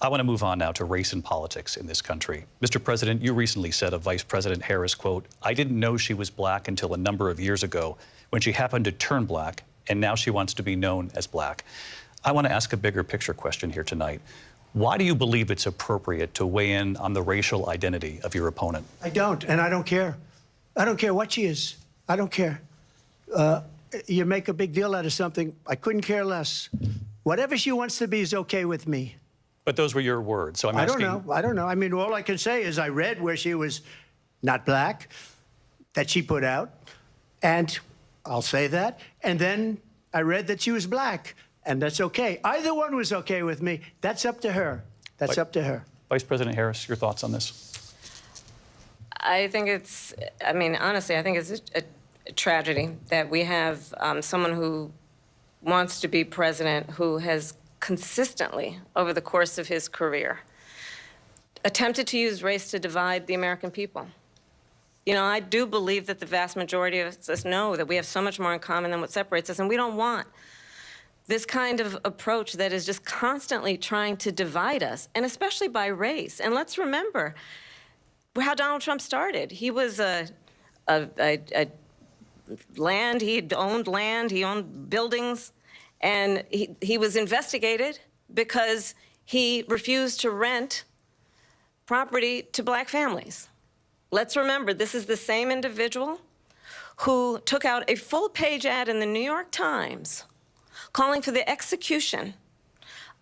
I want to move on now to race and politics in this country. Mr. President, you recently said of Vice President Harris, quote, I didn't know she was black until a number of years ago when she happened to turn black, and now she wants to be known as black. I want to ask a bigger picture question here tonight. Why do you believe it's appropriate to weigh in on the racial identity of your opponent?
I don't, and I don't care. I don't care what she is. I don't care. You make a big deal out of something, I couldn't care less. Whatever she wants to be is okay with me.
But those were your words, so I'm asking...
I don't know. I mean, all I can say is I read where she was not black, that she put out, and I'll say that. And then I read that she was black, and that's okay. Either one was okay with me. That's up to her. That's up to her.
Vice President Harris, your thoughts on this?
I think it's, I mean, honestly, I think it's a tragedy that we have someone who wants to be president who has consistently, over the course of his career, attempted to use race to divide the American people. You know, I do believe that the vast majority of us know that we have so much more in common than what separates us, and we don't want this kind of approach that is just constantly trying to divide us, and especially by race. And let's remember how Donald Trump started. He was land, he owned buildings, and he was investigated because he refused to rent property to black families. Let's remember, this is the same individual who took out a full-page ad in the New York Times calling for the execution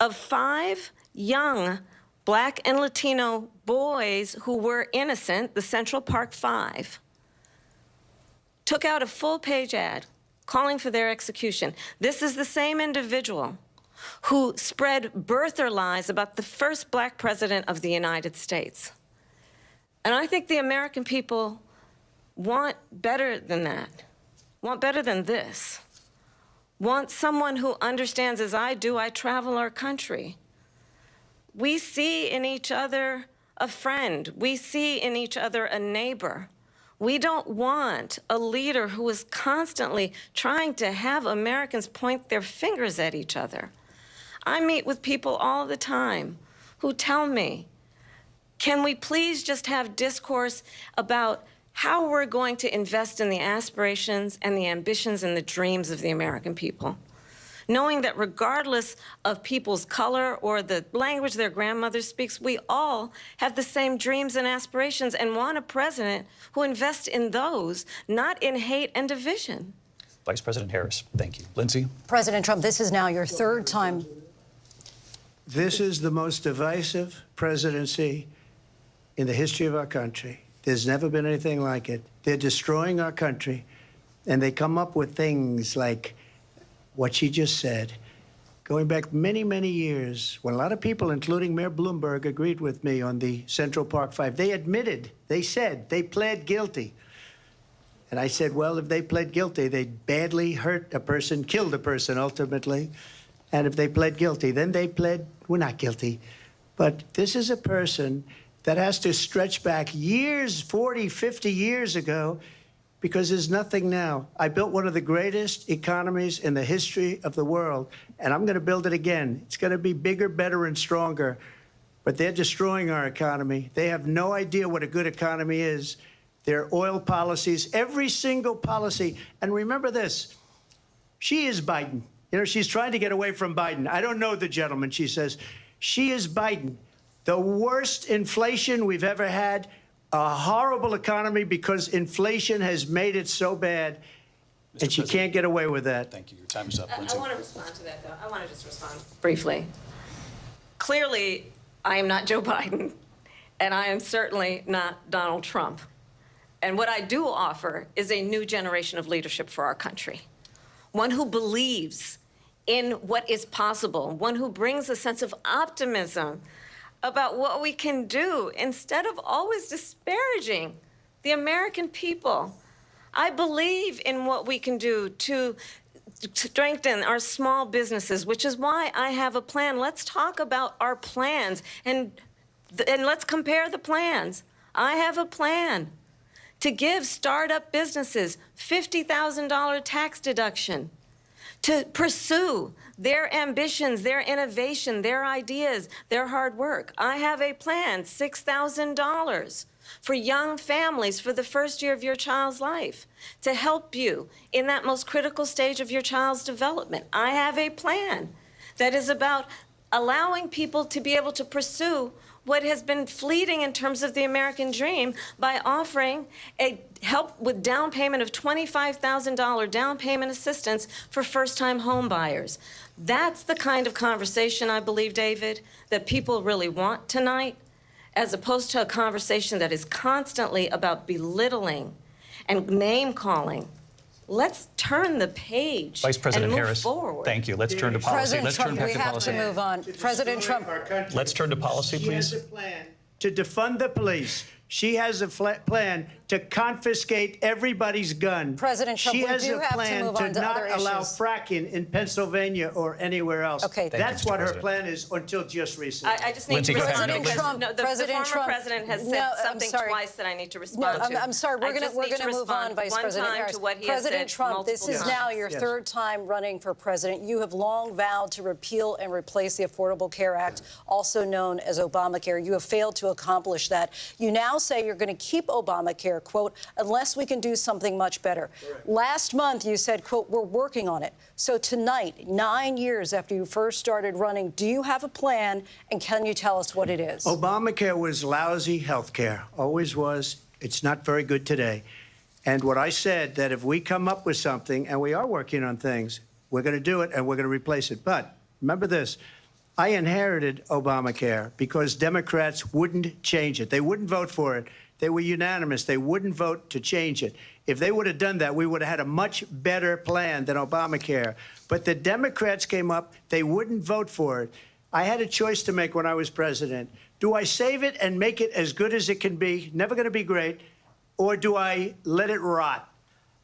of 5 young black and Latino boys who were innocent, the Central Park 5. Took out a full-page ad calling for their execution. This is the same individual who spread birther lies about the first black president of the United States. And I think the American people want better than that, want better than this, want someone who understands, as I do, I travel our country. We see in each other a friend. We see in each other a neighbor. We don't want a leader who is constantly trying to have Americans point their fingers at each other. I meet with people all the time who tell me, Can we please just have discourse about how we're going to invest in the aspirations and the ambitions and the dreams of the American people? Knowing that regardless of people's color or the language their grandmother speaks, we all have the same dreams and aspirations and want a president who invests in those, not in hate and division.
Vice President Harris, thank you. Linsey?
President Trump, this is now your third time.
This is the most divisive presidency in the history of our country. There's never been anything like it. They're destroying our country, and they come up with things like what she just said. Going back many, many years, when a lot of people, including Mayor Bloomberg, agreed with me on the Central Park Five, they admitted, they said, they pled guilty. And I said, well, if they pled guilty, they badly hurt a person, killed a person ultimately. And if they pled guilty, then they pled, we're not guilty. But this is a person that has to stretch back years, 40, 50 years ago, because there's nothing now. I built one of the greatest economies in the history of the world, and I'm going to build it again. It's going to be bigger, better, and stronger. But they're destroying our economy. They have no idea what a good economy is. Their oil policies, every single policy. And remember this, she is Biden. You know, she's trying to get away from Biden. I don't know the gentleman, she says. She is Biden. The worst inflation we've ever had, a horrible economy because inflation has made it so bad, and she can't get away with that.
Thank you. Your time is up.
I
Linsey?
want to respond to that, though. I want to just respond briefly. Clearly, I am not Joe Biden, and I am certainly not Donald Trump. And what I do offer is a new generation of leadership for our country, one who believes in what is possible, one who brings a sense of optimism about what we can do instead of always disparaging the American people. I believe in what we can do to strengthen our small businesses, which is why I have a plan. Let's talk about our plans and let's compare the plans. I have a plan to give startup businesses $50,000 tax deduction, to pursue their ambitions, their innovation, their ideas, their hard work. I have a plan, $6,000 for young families for the first year of your child's life, to help you in that most critical stage of your child's development. I have a plan that is about allowing people to be able to pursue what has been fleeting in terms of the American dream by offering a help with down payment of $25,000 down payment assistance for first-time home buyers. That's the kind of conversation, I believe, David, that people really want tonight, as opposed to a conversation that is constantly about belittling and name-calling. Let's turn the page
Vice President
and move
Harris,
forward.
thank you. Let's turn to policy.
President
Let's
Trump,
turn back
we
to
have
policy.
to move on. President Trump.
Let's turn to policy,
She has
please.
a plan to defund the police. She has a plan to confiscate everybody's gun.
President Trump,
she
we
has
do
a
have to
plan
move
to
on to
not
other
allow
issues.
fracking in Pennsylvania or anywhere else.
Okay. Thank you,
That's
Mr.
what her
President.
plan is until just recently.
I just need
Linsey,
to
go ahead.
respond
President
because
Trump,
no, the
President
former
Trump.
president has said
No, I'm
something
sorry.
twice that I need to respond to.
I'm sorry. We're
I just
going
need
to move
respond
on, Vice
one
President
time
Harris.
to what he has
President
said
Trump, this
multiple
is
times.
now your
Yes.
third time running for president. You have long vowed to repeal and replace the Affordable Care Act, also known as Obamacare. You have failed to accomplish that. You now say you're going to keep Obamacare, quote, unless we can do something much better. Correct. Last month, you said, quote, we're working on it. So tonight, 9 years after you first started running, do you have a plan, and can you tell us what it is?
Obamacare was lousy health care, always was. It's not very good today. And what I said, that if we come up with something, and we are working on things, we're going to do it and we're going to replace it. But remember this, I inherited Obamacare because Democrats wouldn't change it. They wouldn't vote for it. They were unanimous. They wouldn't vote to change it. If they would have done that, we would have had a much better plan than Obamacare. But the Democrats came up. They wouldn't vote for it. I had a choice to make when I was president. Do I save it and make it as good as it can be, never going to be great, or do I let it rot?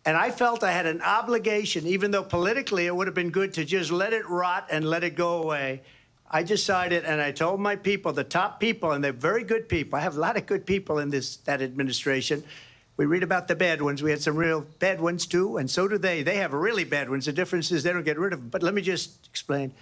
And I felt I had an obligation, even though politically it would have been good to just let it rot and let it go away. I decided, and I told my people, the top people, and they're very good people. I have a lot of good people in that administration. We read about the bad ones. We had some real bad ones, too, and so do they. They have really bad ones. The difference is they don't get rid of them. But let me just explain.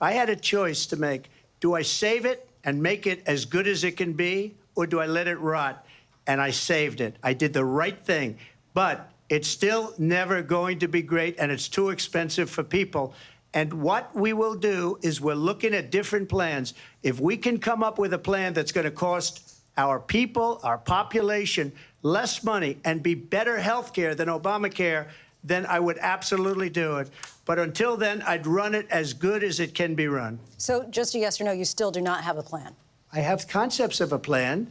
I had a choice to make. Do I save it and make it as good as it can be, or do I let it rot? And I saved it. I did the right thing. But it's still never going to be great, and it's too expensive for people. And what we will do is we're looking at different plans. If we can come up with a plan that's going to cost our people, our population, less money and be better health care than Obamacare, then I would absolutely do it. But until then, I'd run it as good as it can be run.
So just a yes or no, you still do not have a plan?
I have concepts of a plan.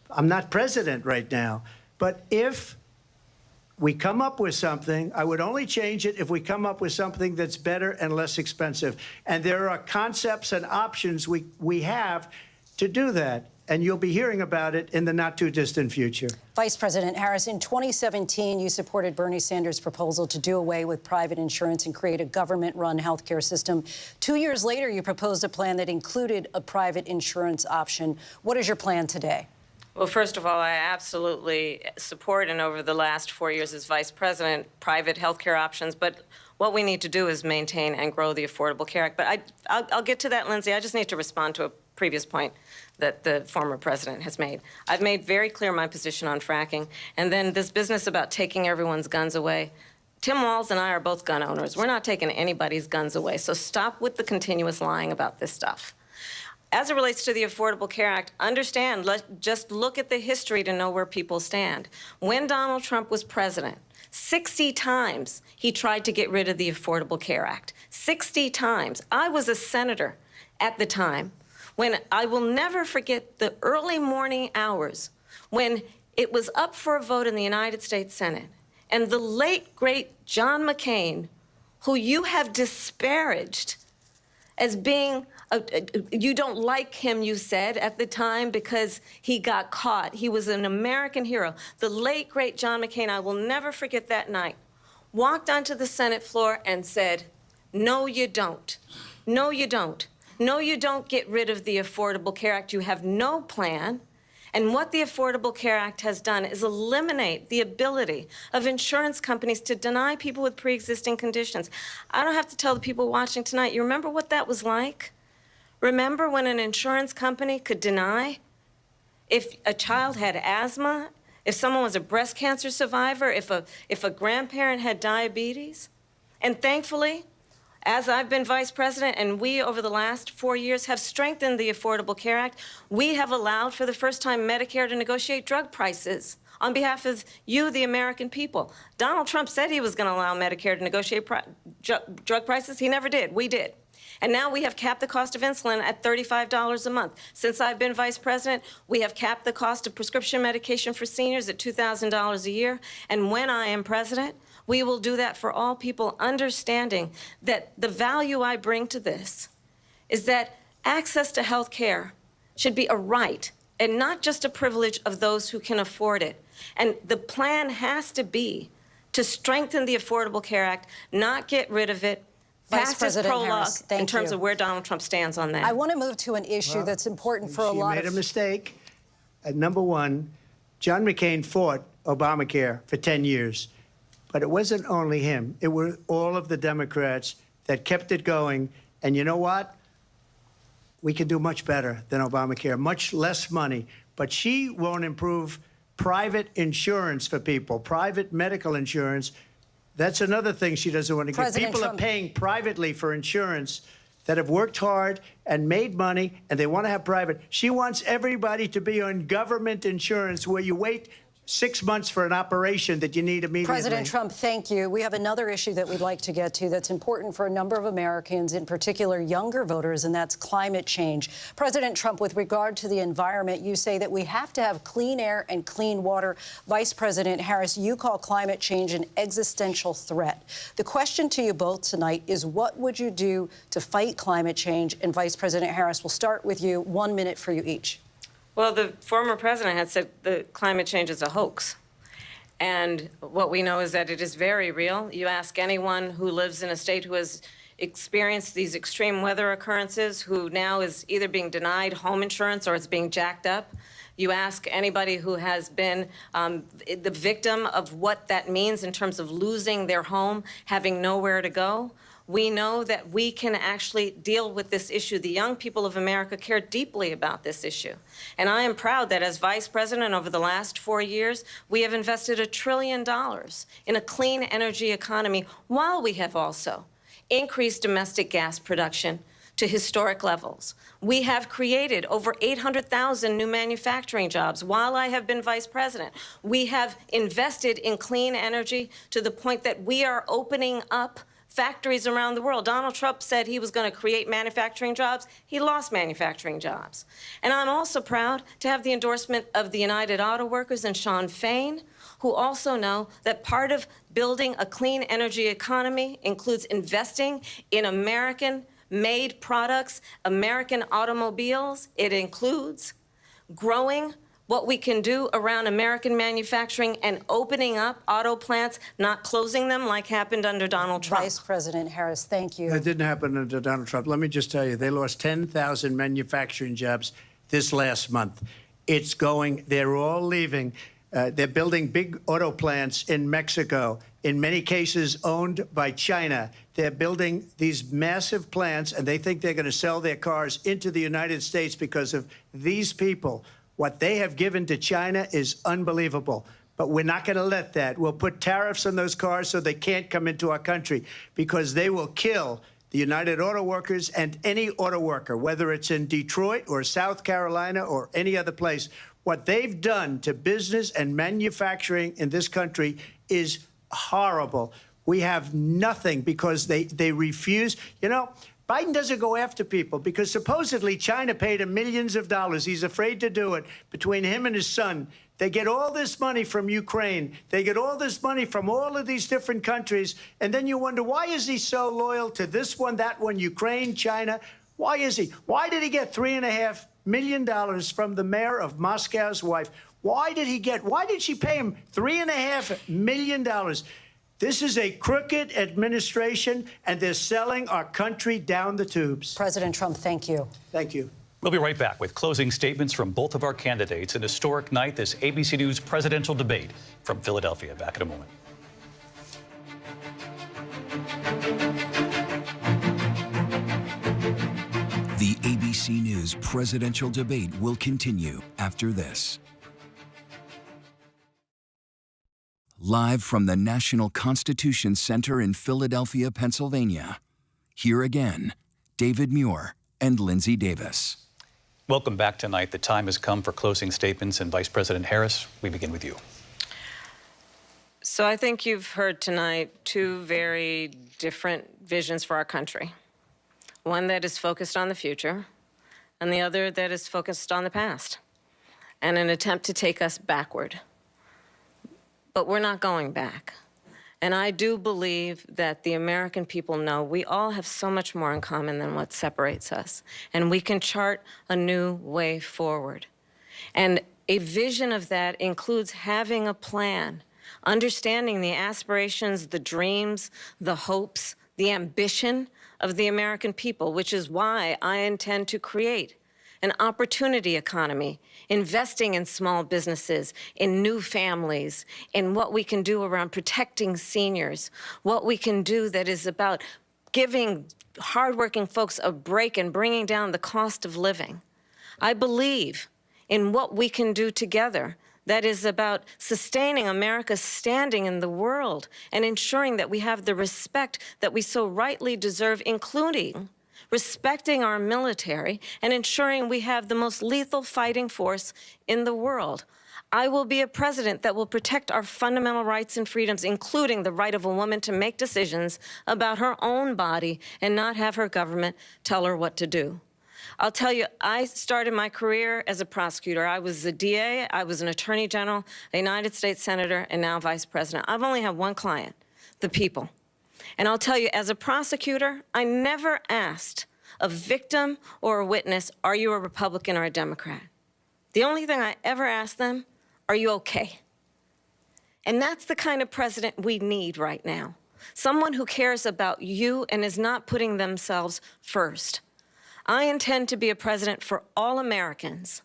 I'm not president right now. But if we come up with something, I would only change it if we come up with something that's better and less expensive. And there are concepts and options we have to do that. And you'll be hearing about it in the not-too-distant future.
Vice President Harris, in 2017, you supported Bernie Sanders' proposal to do away with private insurance and create a government-run health care system. 2 years later, you proposed a plan that included a private insurance option. What is your plan today?
Well, first of all, I absolutely support, and over the last 4 years as vice president, private health care options. But what we need to do is maintain and grow the Affordable Care Act. But I'll get to that, Linsey. I just need to respond to a previous point that the former president has made. I've made very clear my position on fracking. And then this business about taking everyone's guns away. Tim Walz and I are both gun owners. We're not taking anybody's guns away. So stop with the continuous lying about this stuff. As it relates to the Affordable Care Act, understand, just look at the history to know where people stand. When Donald Trump was president, 60 times he tried to get rid of the Affordable Care Act. 60 times. I was a senator at the time when I will never forget the early morning hours when it was up for a vote in the United States Senate. And the late, great John McCain, who you have disparaged as being, you don't like him, you said, at the time because he got caught. He was an American hero. The late, great John McCain, I will never forget that night, walked onto the Senate floor and said, no, you don't. No, you don't. No, you don't get rid of the Affordable Care Act. You have no plan. And what the Affordable Care Act has done is eliminate the ability of insurance companies to deny people with pre-existing conditions. I don't have to tell the people watching tonight, you remember what that was like? Remember when an insurance company could deny if a child had asthma, if someone was a breast cancer survivor, if a grandparent had diabetes? And thankfully, as I've been vice president, and we, over the last 4 years, have strengthened the Affordable Care Act, we have allowed, for the first time, Medicare to negotiate drug prices on behalf of you, the American people. Donald Trump said he was going to allow Medicare to negotiate drug prices. He never did. We did. And now we have capped the cost of insulin at $35 a month. Since I've been vice president, we have capped the cost of prescription medication for seniors at $2,000 a year. And when I am president, we will do that for all people, understanding that the value I bring to this is that access to health care should be a right and not just a privilege of those who can afford it. And the plan has to be to strengthen the Affordable Care Act, not get rid of it.
Vice President Harris,
in terms of where Donald Trump stands on that.
I want to move to an issue that's important for a lot of...
She made a mistake. Number one, John McCain fought Obamacare for 10 years. But it wasn't only him. It were all of the Democrats that kept it going. And you know what? We can do much better than Obamacare, much less money. But she won't improve private insurance for people, private medical insurance. That's another thing she doesn't want to get. People are paying privately for insurance that have worked hard and made money, and they want to have private. She wants everybody to be on government insurance where you wait 6 months for an operation that you need immediately.
President Trump, thank you. We have another issue that we'd like to get to that's important for a number of Americans, in particular younger voters, and that's climate change. President Trump, with regard to the environment, you say that we have to have clean air and clean water. Vice President Harris, you call climate change an existential threat. The question to you both tonight is, what would you do to fight climate change? And Vice President Harris, we'll start with you. 1 minute for you each.
Well, the former president had said that climate change is a hoax. And what we know is that it is very real. You ask anyone who lives in a state who has experienced these extreme weather occurrences, who now is either being denied home insurance or it's being jacked up. You ask anybody who has been the victim of what that means in terms of losing their home, having nowhere to go. We know that we can actually deal with this issue. The young people of America care deeply about this issue. And I am proud that as Vice President over the last 4 years, we have invested $1 trillion in a clean energy economy, while we have also increased domestic gas production to historic levels. We have created over 800,000 new manufacturing jobs while I have been Vice President. We have invested in clean energy to the point that we are opening up factories around the world. Donald Trump said he was going to create manufacturing jobs. He lost manufacturing jobs. And I'm also proud to have the endorsement of the United Auto Workers and Sean Fain, who also know that part of building a clean energy economy includes investing in American-made products, American automobiles. It includes growing what we can do around American manufacturing and opening up auto plants, not closing them like happened under Donald Trump.
Vice President Harris, thank you.
It didn't happen under Donald Trump. Let me just tell you, they lost 10,000 manufacturing jobs this last month. It's going, they're all leaving. They're building big auto plants in Mexico, in many cases owned by China. They're building these massive plants, and they think they're going to sell their cars into the United States because of these people. What they have given to China is unbelievable. But we're not going to let that. We'll put tariffs on those cars so they can't come into our country, because they will kill the United Auto Workers and any auto worker, whether it's in Detroit or South Carolina or any other place. What they've done to business and manufacturing in this country is horrible. We have nothing because they refuse. You know, Biden doesn't go after people because supposedly China paid him millions of dollars. He's afraid to do it. Between him and his son, they get all this money from Ukraine. They get all this money from all of these different countries. And then you wonder, why is he so loyal to this one, that one, Ukraine, China? Why is he? Why did he get $3.5 million from the mayor of Moscow's wife? Why did she pay him $3.5 million? This is a crooked administration, and they're selling our country down the tubes.
President Trump, thank you.
Thank you.
We'll be right back with closing statements from both of our candidates. An historic night, this ABC News presidential debate from Philadelphia. Back in a moment.
The ABC News presidential debate will continue after this. Live from the National Constitution Center in Philadelphia, Pennsylvania. Here again, David Muir and Linsey Davis.
Welcome back tonight. The time has come for closing statements, and Vice President Harris, we begin with you.
So I think you've heard tonight two very different visions for our country. One that is focused on the future, and the other that is focused on the past, and an attempt to take us backward. But we're not going back. And I do believe that the American people know we all have so much more in common than what separates us. And we can chart a new way forward. And a vision of that includes having a plan, understanding the aspirations, the dreams, the hopes, the ambition of the American people, which is why I intend to create an opportunity economy, investing in small businesses, in new families, in what we can do around protecting seniors, what we can do that is about giving hardworking folks a break and bringing down the cost of living. I believe in what we can do together that is about sustaining America's standing in the world and ensuring that we have the respect that we so rightly deserve, including respecting our military and ensuring we have the most lethal fighting force in the world. I will be a president that will protect our fundamental rights and freedoms, including the right of a woman to make decisions about her own body and not have her government tell her what to do. I'll tell you, I started my career as a prosecutor. I was a DA, I was an attorney general, a United States senator, and now vice president. I've only had one client, the people. And I'll tell you, as a prosecutor, I never asked a victim or a witness, are you a Republican or a Democrat? The only thing I ever asked them, are you okay? And that's the kind of president we need right now. Someone who cares about you and is not putting themselves first. I intend to be a president for all Americans,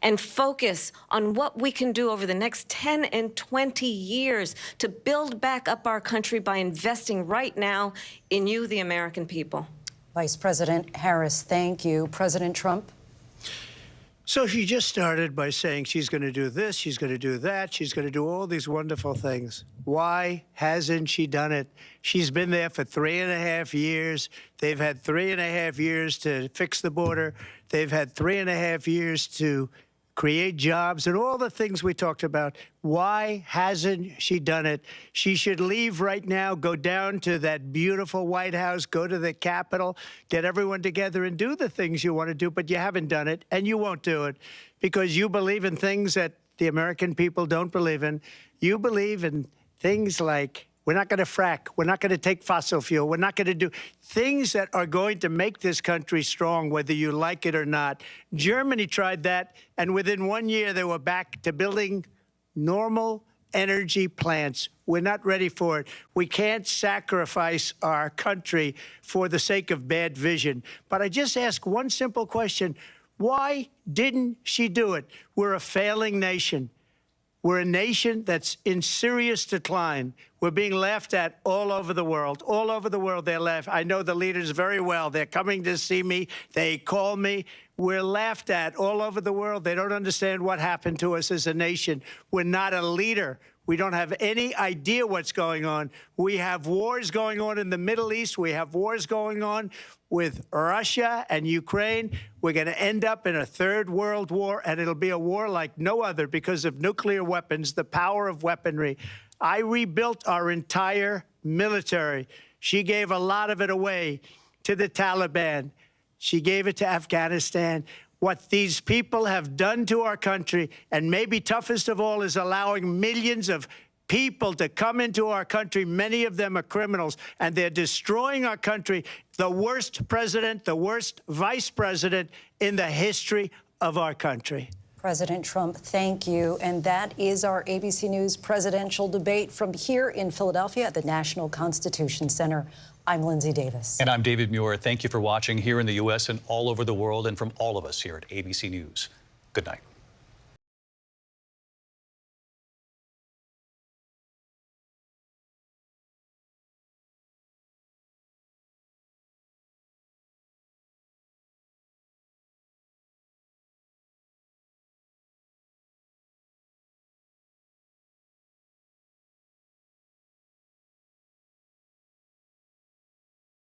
and focus on what we can do over the next 10 and 20 years to build back up our country by investing right now in you, the American people.
Vice President Harris, thank you. President Trump?
So she just started by saying she's going to do this, she's going to do that, she's going to do all these wonderful things. Why hasn't she done it? She's been there for 3.5 years. They've had 3.5 years to fix the border. They've had 3.5 years to create jobs and all the things we talked about. Why hasn't she done it? She should leave right now, go down to that beautiful White House, go to the Capitol, get everyone together and do the things you want to do, but you haven't done it, and you won't do it because you believe in things that the American people don't believe in. You believe in things like we're not going to frack. We're not going to take fossil fuel. We're not going to do things that are going to make this country strong, whether you like it or not. Germany tried that, and within 1 year, they were back to building normal energy plants. We're not ready for it. We can't sacrifice our country for the sake of bad vision. But I just ask one simple question. Why didn't she do it? We're a failing nation. We're a nation that's in serious decline. We're being laughed at all over the world. All over the world, they're laughed. I know the leaders very well. They're coming to see me. They call me. We're laughed at all over the world. They don't understand what happened to us as a nation. We're not a leader. We don't have any idea what's going on. We have wars going on in the Middle East. We have wars going on with Russia and Ukraine. We're going to end up in a third world war, and it'll be a war like no other because of nuclear weapons, the power of weaponry. I rebuilt our entire military. She gave a lot of it away to the Taliban. She gave it to Afghanistan. What these people have done to our country, and maybe toughest of all, is allowing millions of people to come into our country. Many of them are criminals, and they're destroying our country. The worst president, the worst vice president in the history of our country.
President Trump, thank you. And that is our ABC News presidential debate from here in Philadelphia at the National Constitution Center. I'm Linsey Davis.
And I'm David Muir. Thank you for watching here in the U.S. and all over the world, and from all of us here at ABC News. Good night.